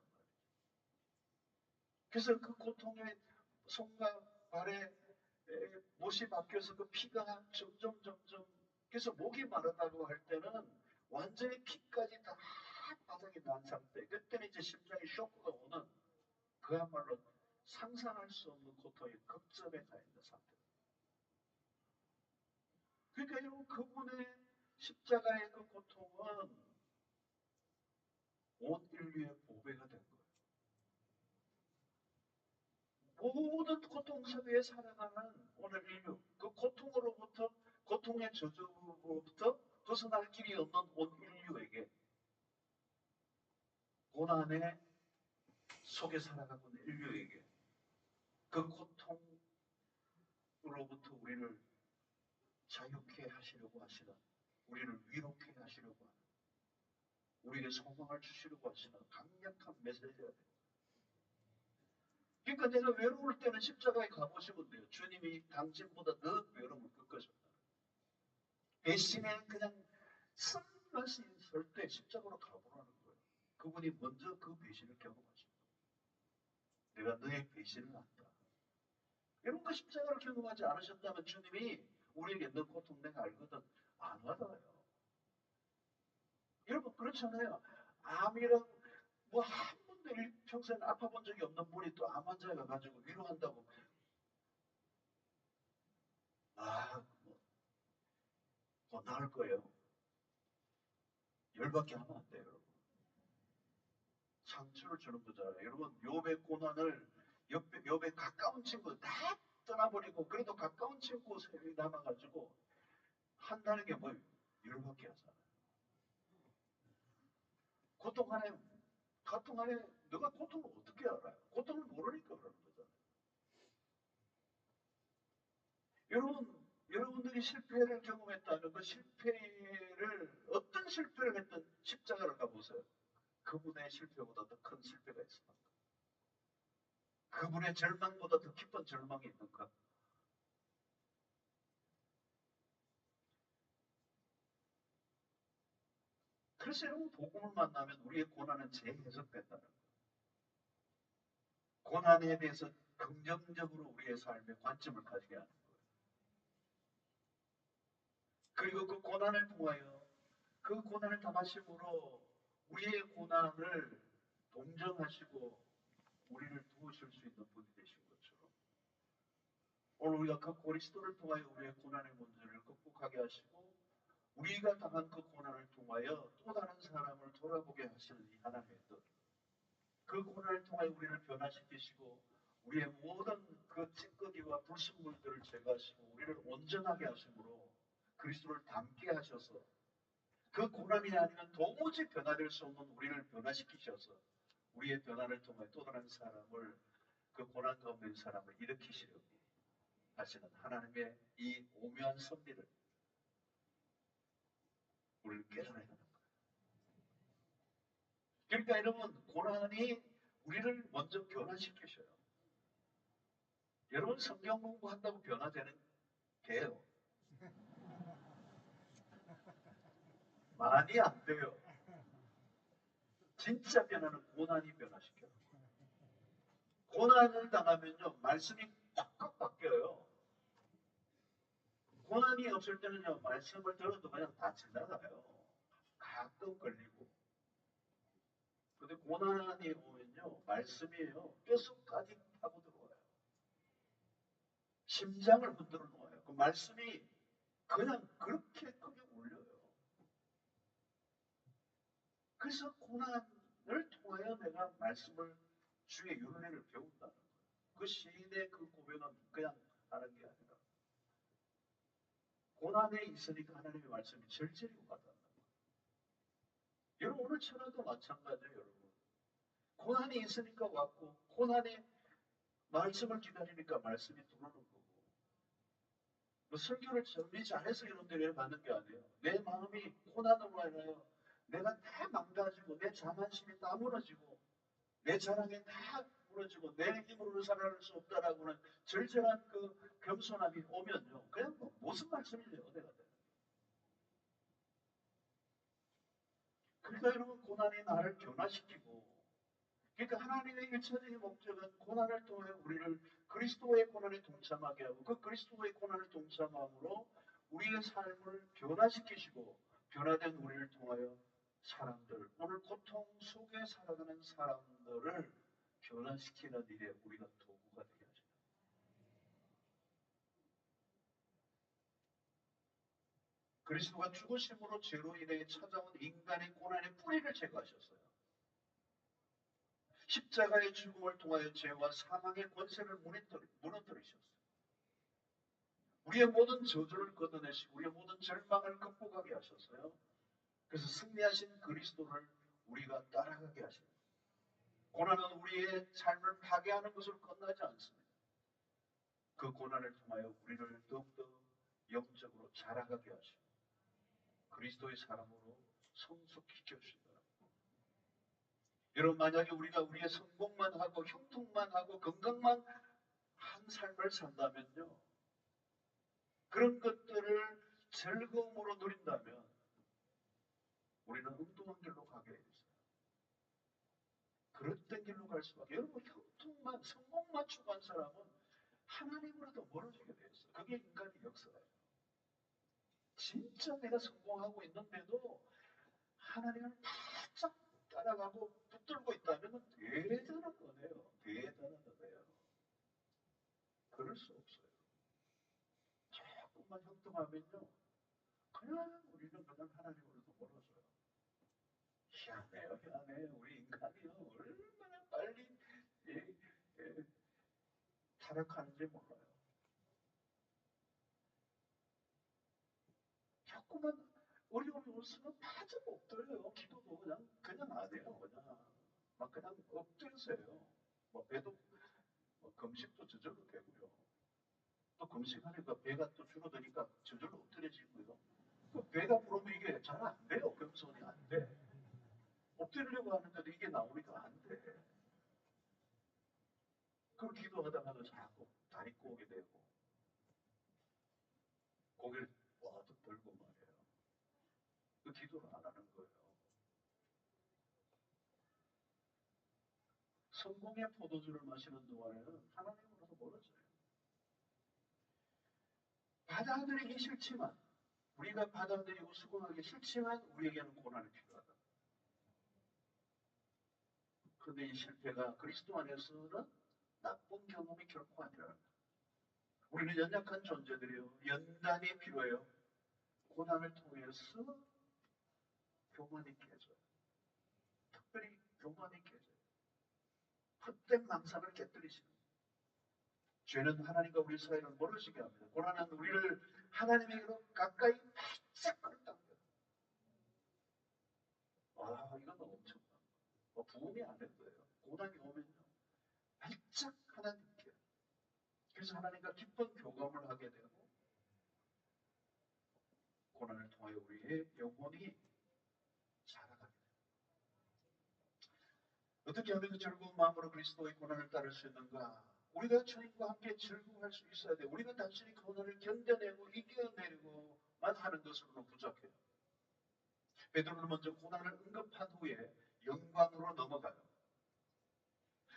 그래서 그 고통의 손과 발에 못이 박혀서 그 피가 점점 그래서 목이 마르다고 할 때는 완전히 피까지 다 바닥에 난 상태. 그때는 이제 심장에 쇼크가 오는 그야말로 상상할 수 없는 고통의 극점에 가 있는 상태. 그러니까 여러분, 그분의 십자가의 그 고통은 온 인류의 보배가 된 거예요. 모든 고통 속에 살아가는 오늘 인류, 그 고통으로부터, 고통의 저주로부터 벗어날 길이 없는 온 인류에게, 고난의 속에 살아가는 인류에게 그 고통으로부터 우리를 자유케 하시려고 하시는, 우리를 위롭게 하시려고 하는, 우리에게 소망을 주시려고 하시는 강력한 메시지가 돼요. 그러니까 내가 외로울 때는 십자가에 가보시면 돼요. 주님이 당신보다 더 외로움을 겪으셨다. 배신에 그냥 쓴맛이 있을 때 십자가로 가보라는 거예요. 그분이 먼저 그 배신을 경험하십니다. 내가 너의 배신을 한다. 여러분 그 십자가를 경험하지 않으셨다면 주님이 우리에게 너 고통 내가 알거든 안 와닿아요. 여러분 그렇잖아요. 암이랑 뭐 한 번도 평생 아파본 적이 없는 분이 또 암 환자가 가지고 위로한다고 뭐 나을 거예요. 열받게 하면 안 돼요, 여러분. 상처를 주는 거잖아요. 여러분 욥의 고난을 욥의 가까운 친구 다 떠나버리고 그래도 가까운 친구 세 명이 남아가지고 한다는 게 뭐 열받게 하잖아요. 고통 안에 너가 고통을 어떻게 알아요? 고통을 모르니까 그러는 거잖아요. 여러분들이 실패를 경험했다면 그 실패를 어떤 실패를 했든 십자가를 가보세요. 그분의 실패보다 더 큰 실패가 있습니다. 그분의 절망보다 더 깊은 절망이 있는가? 그래서 여러분 복음을 만나면 우리의 고난은 재해석된다는 거예요. 고난에 대해서 긍정적으로 우리의 삶에 관점을 가지게 하는 거예요. 그리고 그 고난을 통하여 그 고난을 당하심으로 우리의 고난을 동정하시고 우리를 도우실 수 있는 분이 되신 것처럼 오늘 우리가 그 그리스도를 통하여 우리의 고난의 문제를 극복하게 하시고 우리가 당한 그 고난을 통하여 또 다른 사람을 돌아보게 하시는 이 하나님의 뜻. 그 고난을 통하여 우리를 변화시키시고 우리의 모든 그 찌꺼기와 불순물들을 제거하시고 우리를 온전하게 하심으로 그리스도를 닮게 하셔서 그 고난이 아니면 도무지 변화될 수 없는 우리를 변화시키셔서 우리의 변화를 통해 또 다른 사람을 그 고난 가운데 있는 사람을 일으키시려고 하시는 하나님의 이 오묘한 섭리를 우리를 깨달아야 하는 거예요. 그러니까 여러분 고난이 우리를 먼저 변화시키셔요. 여러분 성경 공부한다고 변화되는 게요. 많이 안 돼요. 진짜 변화는 고난이 변화시켜요. 고난을 당하면요 말씀이 꽉꽉 바뀌어요. 고난이 없을 때는요 말씀을 들어도 그냥 다 지나가요. 가끔 걸리고. 근데 고난이 오면요 말씀이에요. 뼛속까지 파고 들어와요. 심장을 흔들어 놓아요. 그 말씀이 그냥 그렇게 크게 울려요. 그래서 고난을 통하여 내가 말씀을 주의 윤리를 배운다는 거예요. 그 시인의 그 고백은 그냥 하는 게 아니라 고난에 있으니까 하나님의 말씀이 절절히 와닿는다. 여러분 오늘 천하도 마찬가지예요. 여러분 고난이 있으니까 왔고 고난에 말씀을 기다리니까 말씀이 들어오는 거고 뭐 설교를 준비 잘해서 여러분들이 받는 게 아니에요. 내 마음이 고난으로 인하여 내가 다 망가지고 내 자만심이 다 무너지고 내 자랑이 다 무너지고 내 힘으로는 살아갈 수 없다라고 하는 절절한 그 겸손함이 오면요. 그냥 뭐 무슨 말씀이에요. 내가 되는. 그러니까 여러분 고난이 나를 변화시키고 그러니까 하나님의 일차적인 목적은 고난을 통해 우리를 그리스도의 고난에 동참하게 하고 그 그리스도의 고난을 동참함으로 우리의 삶을 변화시키시고 변화된 우리를 통하여 사람들 오늘 고통 속에 살아가는 사람들을 변화시키는 일에 우리가 도구가 되게 하시다. 그리스도가 죽으심으로 죄로 인해 찾아온 인간의 고난의 뿌리를 제거하셨어요. 십자가의 죽음을 통하여 죄와 사망의 권세를 무너뜨리셨어요. 우리의 모든 저주를 걷어내시고 우리의 모든 절망을 극복하게 하셨어요. 그래서 승리하신 그리스도를 우리가 따라가게 하십니다. 고난은 우리의 삶을 파괴하는 것으로 끝나지 않습니다. 그 고난을 통하여 우리를 더욱더 영적으로 자라가게 하시고 그리스도의 사람으로 성숙시켜 주신다. 여러분 만약에 우리가 우리의 성공만 하고 형통만 하고 건강만 한 삶을 산다면요. 그런 것들을 즐거움으로 누린다면 우리는 엉뚱한 길로 가게 되어 있어요. 그릇된 길로 갈 수밖에. 여러분, 형통만 성공만 추구한 사람은 하나님으로부터 멀어지게 돼 있어. 그게 인간의 역사예요. 진짜 내가 성공하고 있는데도 하나님을 바짝 따라가고 붙들고 있다면 대단한 은혜요. 대단한 은혜요. 그럴 수 없어요. 조금만 형통하면요, 그냥 우리는 그냥 하나님으로부터 멀어져요. 희한해요, 희한해요. 우리 인간이요, 얼마나 빨리 예, 예, 타락하는지 몰라요. 자꾸만 어려움이 올수록 빠져 엎드려요. 기도도 그냥 안 해요. 그냥 엎드려서요. 뭐 배도 뭐 금식도 저절로 되고요. 또 금식하니까 배가 또 줄어드니까 저절로 엎드려지고요. 그 배가 부르면 이게 잘 안 돼요. 겸손이 안 돼. 엎드리려고 하는데도 이게 나오니까 안 돼. 그걸 기도하다가도 자꾸 다리 꼬게 되고 고개를 뻗어 들고 말이에요. 그 기도를 안 하는 거예요. 성공의 포도주를 마시는 동안에는 하나님으로서 멀어져요. 받아들이기 싫지만, 우리가 받아들이고 수긍하기 싫지만 우리에게는 고난이 필요하다. 그런데 이 실패가 그리스도 안에서는 나쁜 경험이 결코 아니라는 거예요. 우리는 연약한 존재들이요. 연단이 필요해요. 고난을 통해서 교만이 깨져요. 특별히 교만이 깨져요. 헛된 망상을 깨뜨리시는 거예요. 죄는 하나님과 우리 사이를 멀어지게 합니다. 고난은 우리를 하나님에게로 가까이 바짝 끌어당겨요. 와, 이건 엄청난 거예요. 부흥이 안 된 거예요. 고난이 오면요, 바짝 하나님께. 그래서 하나님과 깊은 교감을 하게 되고, 고난을 통하여 우리의 영혼이 자라가게 됩니다. 어떻게 하면 그 즐거운 마음으로 그리스도의 고난을 따를 수 있는가? 우리가 주님과 함께 즐거워할 수 있어야 돼. 우리가 단순히 고난을 견뎌내고 이겨내고만 하는 것으로는 부족해요. 베드로는 먼저 고난을 응급한 후에 영광으로 넘어가요.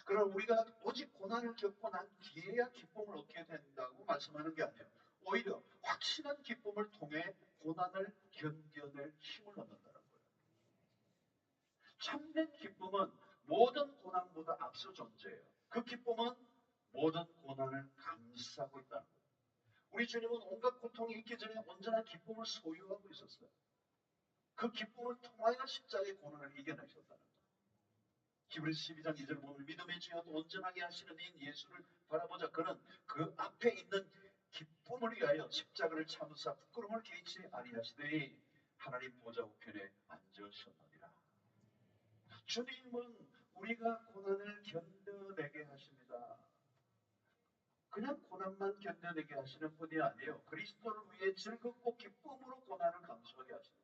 그러나 우리가 오직 고난을 겪고 난 뒤에야 기쁨을 얻게 된다고 말씀하는 게 아니에요. 오히려 확실한 기쁨을 통해 고난을 견뎌낼 힘을 얻는다는 거예요. 참된 기쁨은 모든 고난보다 앞서 존재해요. 그 기쁨은 모든 고난을 감싸고 있다는 거예요. 우리 주님은 온갖 고통이 있기 전에 온전한 기쁨을 소유하고 있었어요. 그 기쁨을 통하여 십자가의 고난을 이겨내셨다는 거예요. 히브리서 12장 2절 보면 믿음의 주여도 온전하게 하시는 이 예수를 바라보자. 그는 그 앞에 있는 기쁨을 위하여 십자가를 참으사 부끄러움을 개의치 아니하시되 하나님 보좌 우편에 앉으셨느니라. 주님은 우리가 고난을 견뎌내게 하십니다. 그냥 고난만 견뎌내게 하시는 분이 아니에요. 그리스도를 위해 즐겁고 기쁨으로 고난을 감수하게 하십니다.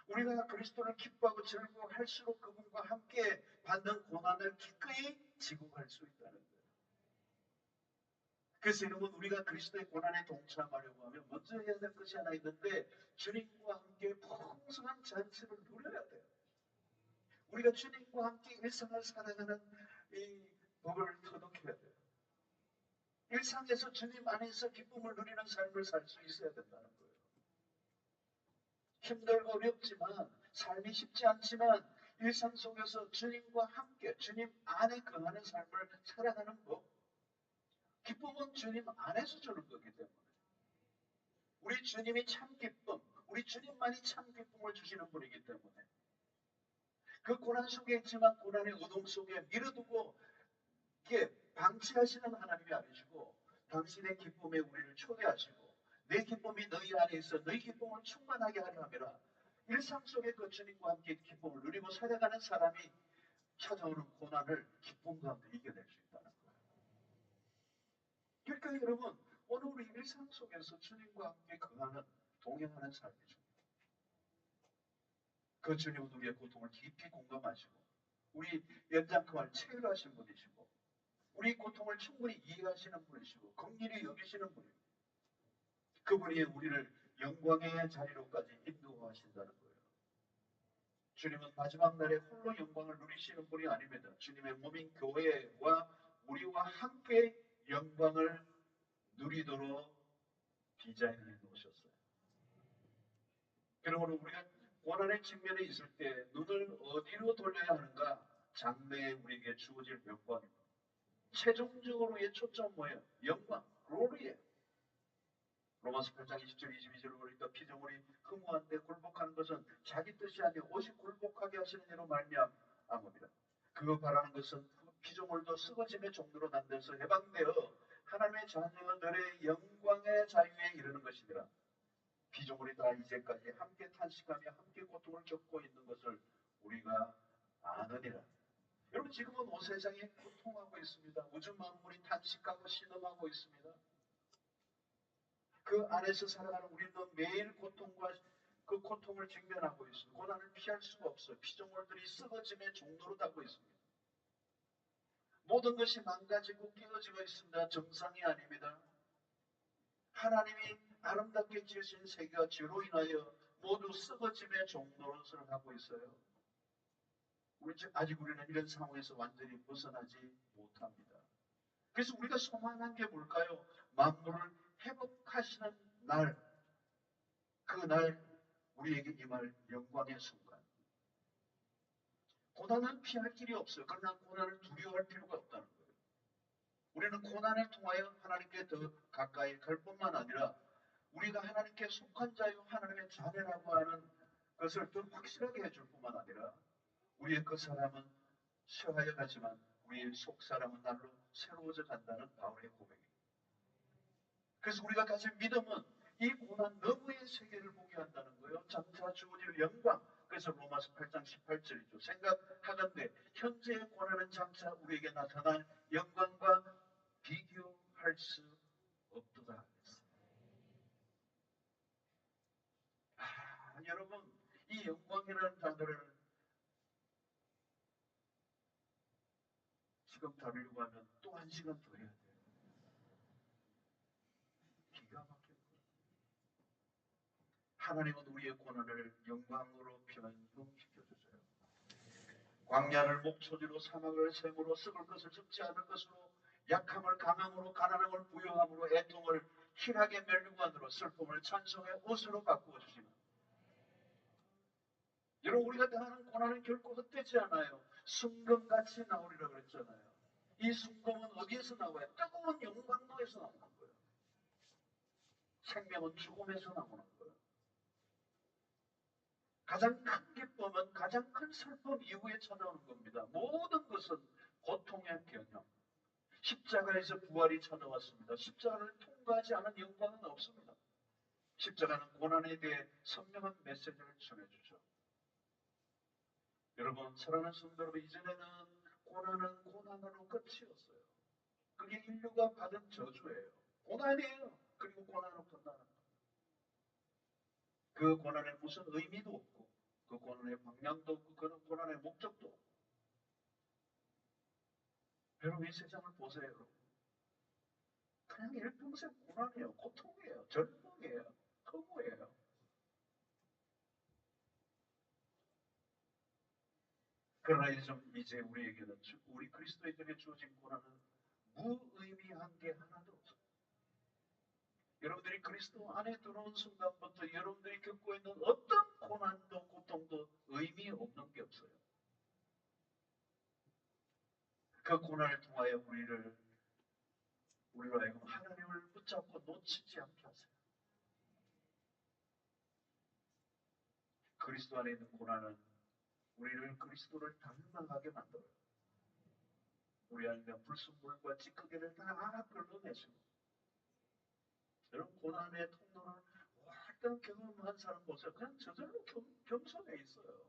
우리가 그리스도를 기뻐하고 즐거워할수록 그분과 함께 받는 고난을 기꺼이 지고 갈 수 있다는 거예요. 그래서 여러분, 우리가 그리스도의 고난에 동참하려고 하면 먼저 해야 될 것이 하나 있는데, 주님과 함께 풍성한 잔치를 누려야 돼요. 우리가 주님과 함께 일상을 살아가는 이 법을 터득해야 돼요. 일상에서 주님 안에서 기쁨을 누리는 삶을 살 수 있어야 된다는 거예요. 힘들고 어렵지만, 삶이 쉽지 않지만 일상 속에서 주님과 함께 주님 안에 거하는 삶을 살아가는 법. 기쁨은 주님 안에서 주는 거기 때문에 우리 주님이 참 기쁨, 우리 주님만이 참 기쁨을 주시는 분이기 때문에 그 고난 속에 있지만 고난의 어둠 속에 밀어두고 이게 방치하시는 하나님이 아니시고 당신의 기쁨에 우리를 초대하시고 내 기쁨이 너희 안에 있어 너희 기쁨을 충만하게 하려 함이라. 일상 속에 그 주님과 함께 기쁨을 누리고 살아가는 사람이 찾아오는 고난을 기쁨 가운데 이겨낼 수 있다는 거예요. 그러니까 여러분, 오늘 우리 일상 속에서 주님과 함께 거하는 동행하는 삶이죠. 그 주님은 우리의 고통을 깊이 공감하시고 우리 연장금을 체휼하신 분이시고 우리 고통을 충분히 이해하시는 분이시고 긍휼히 여기시는 분입니다. 그분이 우리를 영광의 자리로까지 인도하신다는 거예요. 주님은 마지막 날에 홀로 영광을 누리시는 분이 아닙니다. 주님의 몸인 교회와 우리와 함께 영광을 누리도록 디자인해 놓으셨어요. 그러므로 우리가 고난의 직면에 있을 때 눈을 어디로 돌려야 하는가? 장래에 우리에게 주어질 영광입니다. 최종적으로의 초점 뭐예요? 영광, glory예요. 로마서 8장 20절 22절을 보니까 피조물이 허무한데 굴복하는 것은 자기 뜻이 아니라 오직 굴복하게 하시는 이로 말미암습니다. 그거 바라는 것은 피조물도 썩어짐의 종로로 난 데서 해방되어 하나님의 자녀들의 영광의 자유에 이르는 것이니라. 피조물이 다 이제까지 함께 탄식하며 함께 고통을 겪고 있는 것을 우리가 아느니라. 여러분 지금은 온 세상이 고통하고 있습니다. 우주 만물이 탄식하고 신음하고 있습니다. 그 안에서 살아가는 우리는 매일 고통과 그 고통을 직면하고 있습니다. 고난을 피할 수가 없어요. 피조물들이 썩어짐의 종로로 닿고 있습니다. 모든 것이 망가지고 깨어지고 있습니다. 정상이 아닙니다. 하나님이 아름답게 지으신 세계가 죄로 인하여 모두 썩어짐의 종로로 가고 있어요. 아직 우리는 이런 상황에서 완전히 벗어나지 못합니다. 그래서 우리가 소망한 게 뭘까요? 만물을 회복하시는 날, 그날 우리에게 임할 영광의 순간. 고난은 피할 길이 없어요. 그러나 고난을 두려워할 필요가 없다는 거예요. 우리는 고난을 통하여 하나님께 더 가까이 갈 뿐만 아니라 우리가 하나님께 속한 자요 하나님의 자녀라고 하는 것을 더 확실하게 해줄 뿐만 아니라 우리의 그 사람은 쇠하여 가지만 우리의 속 사람은 날로 새로워져 간다는 바울의 고백입니다. 그래서 우리가 가진 믿음은 이 고난 너머의 세계를 보게 한다는 거예요. 장차 주어질 영광. 그래서 로마서 8장 18절이죠. 생각하건대 현재의 고난은 장차 우리에게 나타날 영광과 비교할 수 없도다. 여러분 이 영광이라는 단어를 지금 다루려고 하면 또 1시간 더 해야 돼요. 기가 막혀요. 하나님은 우리의 고난을 영광으로 변형시켜 주세요. 광야를 목초지로 사막을 샘으로 썩을 것을 줍지 않을 것으로 약함을 강함으로 가난함을 부요함으로 애통을 희락의 멸류관으로 슬픔을 찬송의 옷으로 바꾸어 주시는 여러분 우리가 당하는 고난은 결코 헛되지 않아요. 순금같이 나오리라 그랬잖아요. 이 순금은 어디에서 나와요? 뜨거운 영광로에서 나오는 거예요. 생명은 죽음에서 나오는 거예요. 가장 큰 기쁨은 가장 큰 슬픔 이후에 찾아오는 겁니다. 모든 것은 고통의 변형. 십자가에서 부활이 찾아왔습니다. 십자가를 통과하지 않은 영광은 없습니다. 십자가는 고난에 대해 선명한 메시지를 전해주죠. 여러분 사랑하는 성도 여러분 이전에는 고난은 고난으로 끝이었어요. 그게 인류가 받은 저주예요. 고난이에요. 그리고 고난으로 끝나는 거예요. 그 고난에 무슨 의미도 없고 그 고난의 방향도 없고 그 고난의 목적도 없고 여러분 이 세상을 보세요. 여러분. 그냥 일평생 고난이에요. 고통이에요. 절망이에요. 허무예요. 그러나 이제 우리에게는 우리 그리스도인들에게 주어진 고난은 무의미한 게 하나도 없어요. 여러분들이 그리스도 안에 들어온 순간부터 여러분들이 겪고 있는 어떤 고난도 고통도 의미 없는 게 없어요. 그 고난을 통하여 우리로 하여금 하나님을 붙잡고 놓치지 않게 하세요. 그리스도 안에 있는 고난은 우리를 그리스도를 닮아가게 만들어요. 우리 안에 있는 불순물과 찌꺼기를 다 걸러내시고 여러분 고난의 통로를 어떤 경험한 사람 보세요. 그냥 저절로 겸손해 있어요.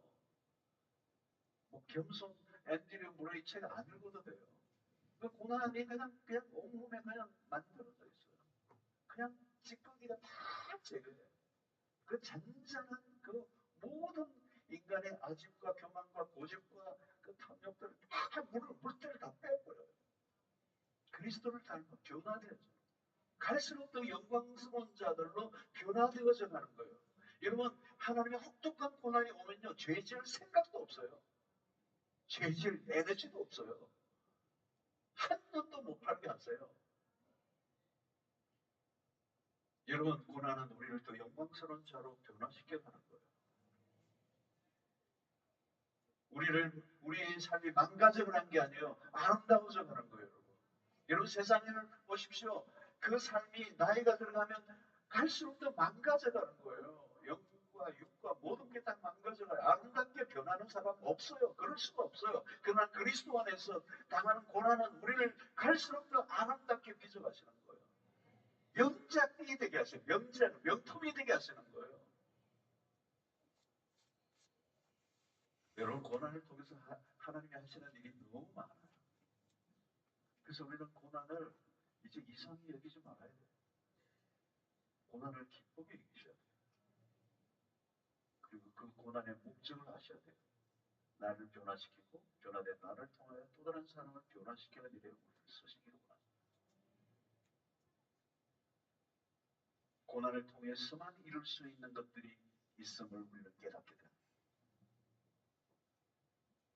뭐 겸손 앤드류 무레이 책 안 읽어도 돼요. 그 고난이 그냥 온몸에 그냥 만들어져 있어요. 그냥 찌꺼기가 다 제거해요. 그 잔잔한 그 모든 인간의 아집과 교만과 고집과 그 탐욕들을 다 물때를 다 빼버려요. 그리스도를 닮아 변화되어져. 갈수록 더 영광스러운 자들로 변화되어져 가는 거예요. 여러분 하나님의 혹독한 고난이 오면요, 죄 지을 생각도 없어요. 죄 지을 에너지도 없어요. 한 눈도 못 팔게 하세요. 여러분, 고난은 우리를 더 영광스러운 자로 변화시켜가는 거예요. 우리의 삶이 망가져가는 게 아니에요. 아름다워져가는 거예요, 여러분. 여러분, 세상을 보십시오. 그 삶이 나이가 들어가면 갈수록 더 망가져가는 거예요. 영과 육과 모든 게 다 망가져가요. 아름답게 변하는 사람 없어요. 그럴 수가 없어요. 그러나 그리스도 안에서 당하는 고난은 우리를 갈수록 더 아름답게 빚어가시는 거예요. 명작이 되게 하시는, 명품이 되게 하시는 거예요. 여러분, 고난을 통해서 하나님이 하시는 일이 너무 많아요. 그래서 우리는 고난을 이제 이상히 여기지 말아야 돼요. 고난을 기쁘게 여기셔야 돼요. 그리고 그 고난의 목적을 아셔야 돼요. 나를 변화시키고 변화된 나를 통하여 또 다른 사람을 변화시키는 일에 우리를 쓰시기를 원합니다. 고난을 통해서만 이룰 수 있는 것들이 있음을 우리는 깨닫게 됩니다.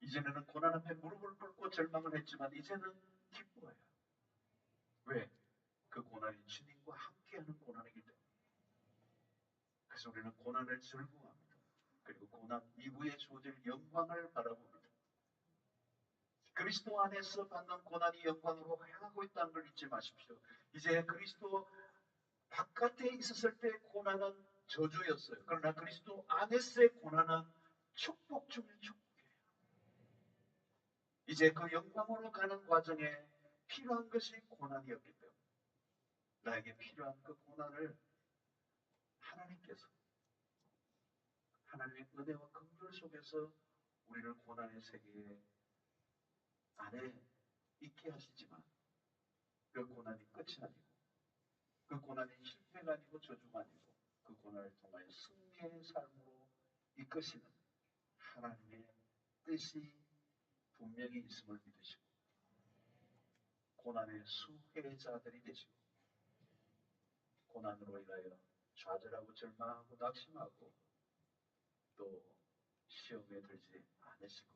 이전에는 고난 앞에 무릎을 꿇고 절망을 했지만 이제는 기뻐해요. 왜? 그 고난이 주님과 함께하는 고난이기 때문에. 그래서 우리는 고난을 즐거워합니다. 그리고 고난 이후에 주어질 영광을 바라봅니다. 그리스도 안에서 받는 고난이 영광으로 향하고 있다는 걸 잊지 마십시오. 이제 그리스도 바깥에 있었을 때 고난은 저주였어요. 그러나 그리스도 안에서의 고난은 축복 중의 축복이에요. 이제 그 영광으로 가는 과정에 필요한 것이 고난이었기 때문에 나에게 필요한 그 고난을 하나님께서 하나님의 은혜와 긍휼 속에서 우리를 고난의 세계 안에 있게 하시지만 그 고난이 끝이 아니고 그 고난이 실패가 아니고 저주가 아니고 그 고난을 통하여 승리의 삶으로 이끄시는 하나님의 뜻이 분명히 있음을 믿으시고 고난의 수혜자들이 되시고 고난으로 인하여 좌절하고 절망하고 낙심하고 또 시험에 들지 않으시고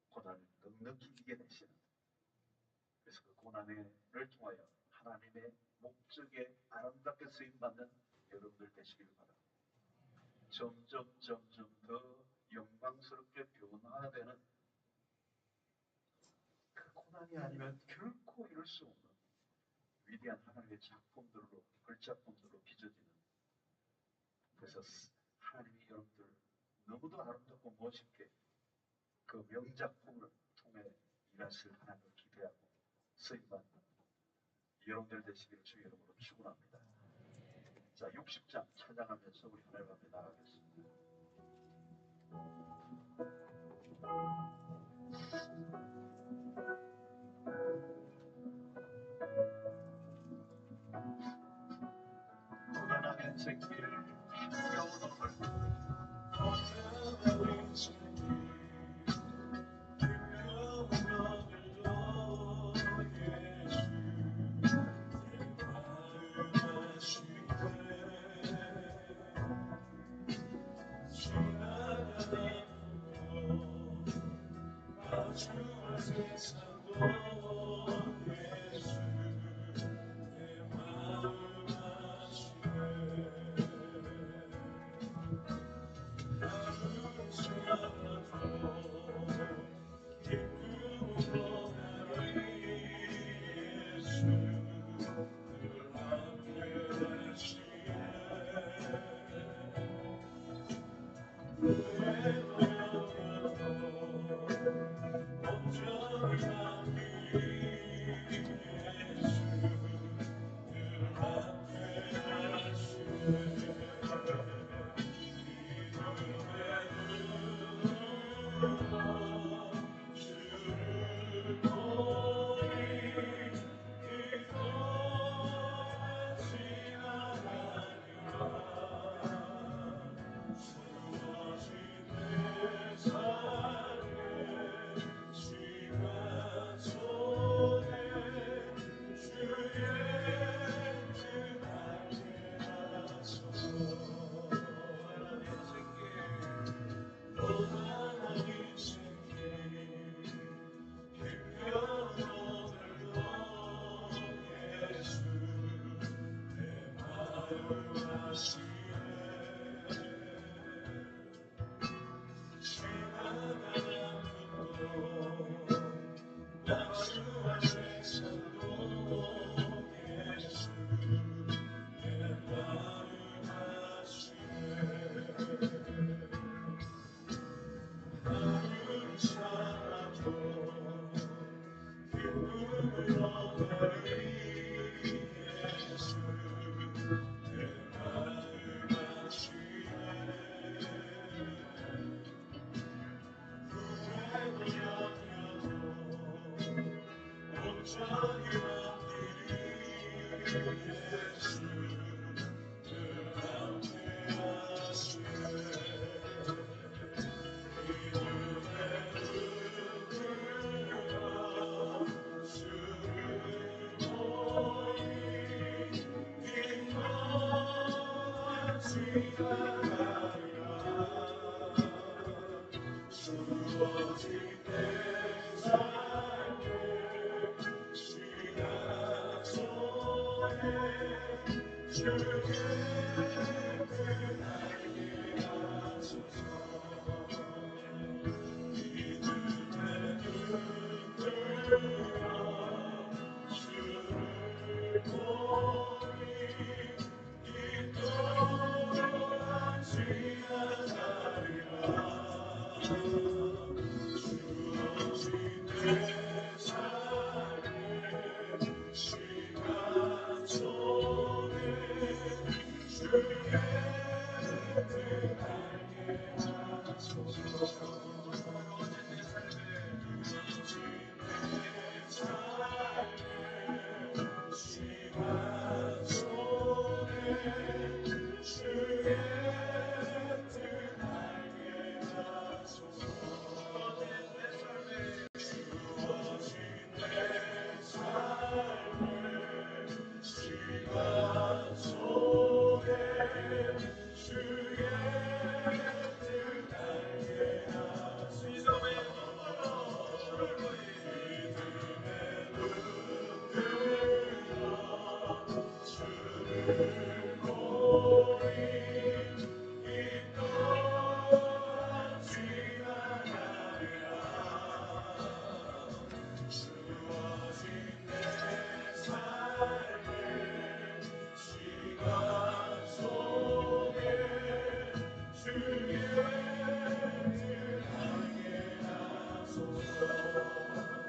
고난을 넉넉히 이겨내시는 그래서 그 고난을 통하여 하나님의 목적에 아름답게 쓰임받는 여러분들 되시길 바랍니다. 점점 더 영광스럽게 변화되는 그 고난이 아니면 결코 이룰 수 없는 위대한 하나님의 작품들로 글작품들로 빚어지는 그래서 하나님이 여러분들 너무도 아름답고 멋있게 그 명작품을 통해 일하실 하나님을 기대하고 쓰임받는 여러분들 되시기를 주의 이름으로 축원합니다. 자, 60장 찬양하면서 우리 하나님 앞에 나가겠습니다. 고난하는 생길 힘겨운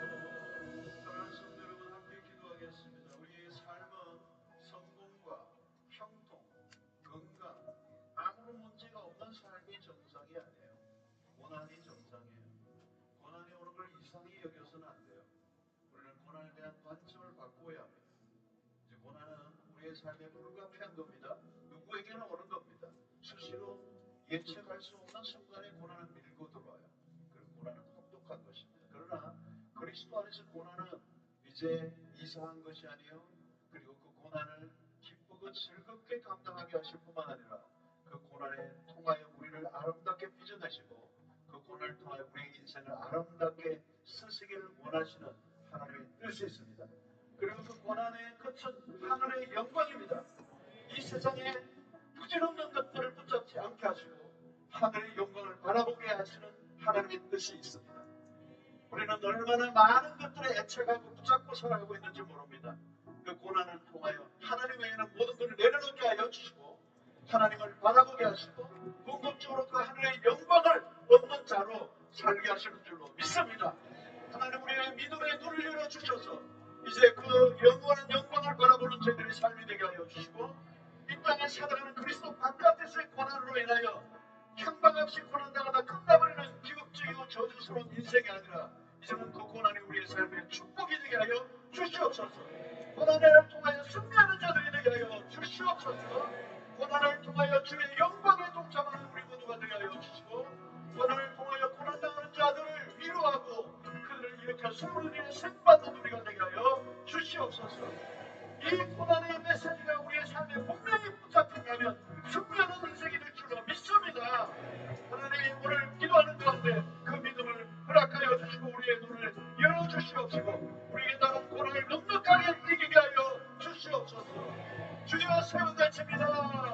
사랑하는 성도 여러분, 함께 기도하겠습니다. 우리의 삶은 성공과 형통, 건강, 아무런 문제가 없는 삶이 정상이 아니에요. 고난이 정상이에요. 고난이 오는 걸 이상히 여겨서는 안 돼요. 우리는 고난에 대한 관점을 바꾸어야 합니다. 이제 고난은 우리의 삶에 불가피한 겁니다. 누구에게나 오는 겁니다. 수시로 예측할 수 없는 순간에 고난은 밀고 들어와요. 그리고 고난은 혹독한 것입니다. 그러나 그리스도 안에서 고난은 이제 이상한 것이 아니요, 그리고 그 고난을 기쁘고 즐겁게 감당하게 하실 뿐만 아니라 그 고난에 통하여 우리를 아름답게 빚어내시고 그 고난을 통하여 우리의 인생을 아름답게 쓰시기를 원하시는 하나님의 뜻이 있습니다. 그리고 그 고난의 끝은 하늘의 영광입니다. 이 세상에 부질없는 것들을 붙잡지 않게 하시고 하늘의 영광을 바라보게 하시는 하나님의 뜻이 있습니다. 우리는 얼마나 많은 것들에 애착하고 붙잡고 살아가고 있는지 모릅니다. 그 고난을 통하여 하나님 외에는 모든 것을 내려놓게 하여 주시고 하나님을 바라보게 하시고 궁극적으로 그 하늘의 영광을 얻는 자로 살게 하시는 줄로 믿습니다. 하나님 우리의 믿음의 눈을 열어주셔서 이제 그 영원한 영광을 바라보는 저희들의 삶이 되게 하여 주시고 이 땅에 살아가는 그리스도 바깥에서의 고난으로 인하여 향방 없이 고난당하다 끝나버리는 비극적이고 저주스러운 인생이 아니라 이제는 그 고난이 우리의 삶의 축복이 되게 하여 주시옵소서. 고난을 통하여 승리하는 자들이 되게 하여 주시옵소서. 고난을 통하여 주의 영광에 동참하는 우리 모두가 되게 하여 주시고 고난을 통하여 고난당하는 자들을 위로하고 그들을 일으켜 새로운 일에 생받는 우리가 되게 하여 주시옵소서. 이 고난의 메시지가 우리의 삶에 분명히 붙잡힌다면 승리하는 인생이 될 줄로 믿습니다. 하나님 오늘 기도하는 가운데 그 믿음을 허락하여 주시고 우리의 눈을 열어주시옵시고 우리에게 다른 고난을 넉넉하게 이기게 하여 주시옵소서. 주여 세운 대치입니다.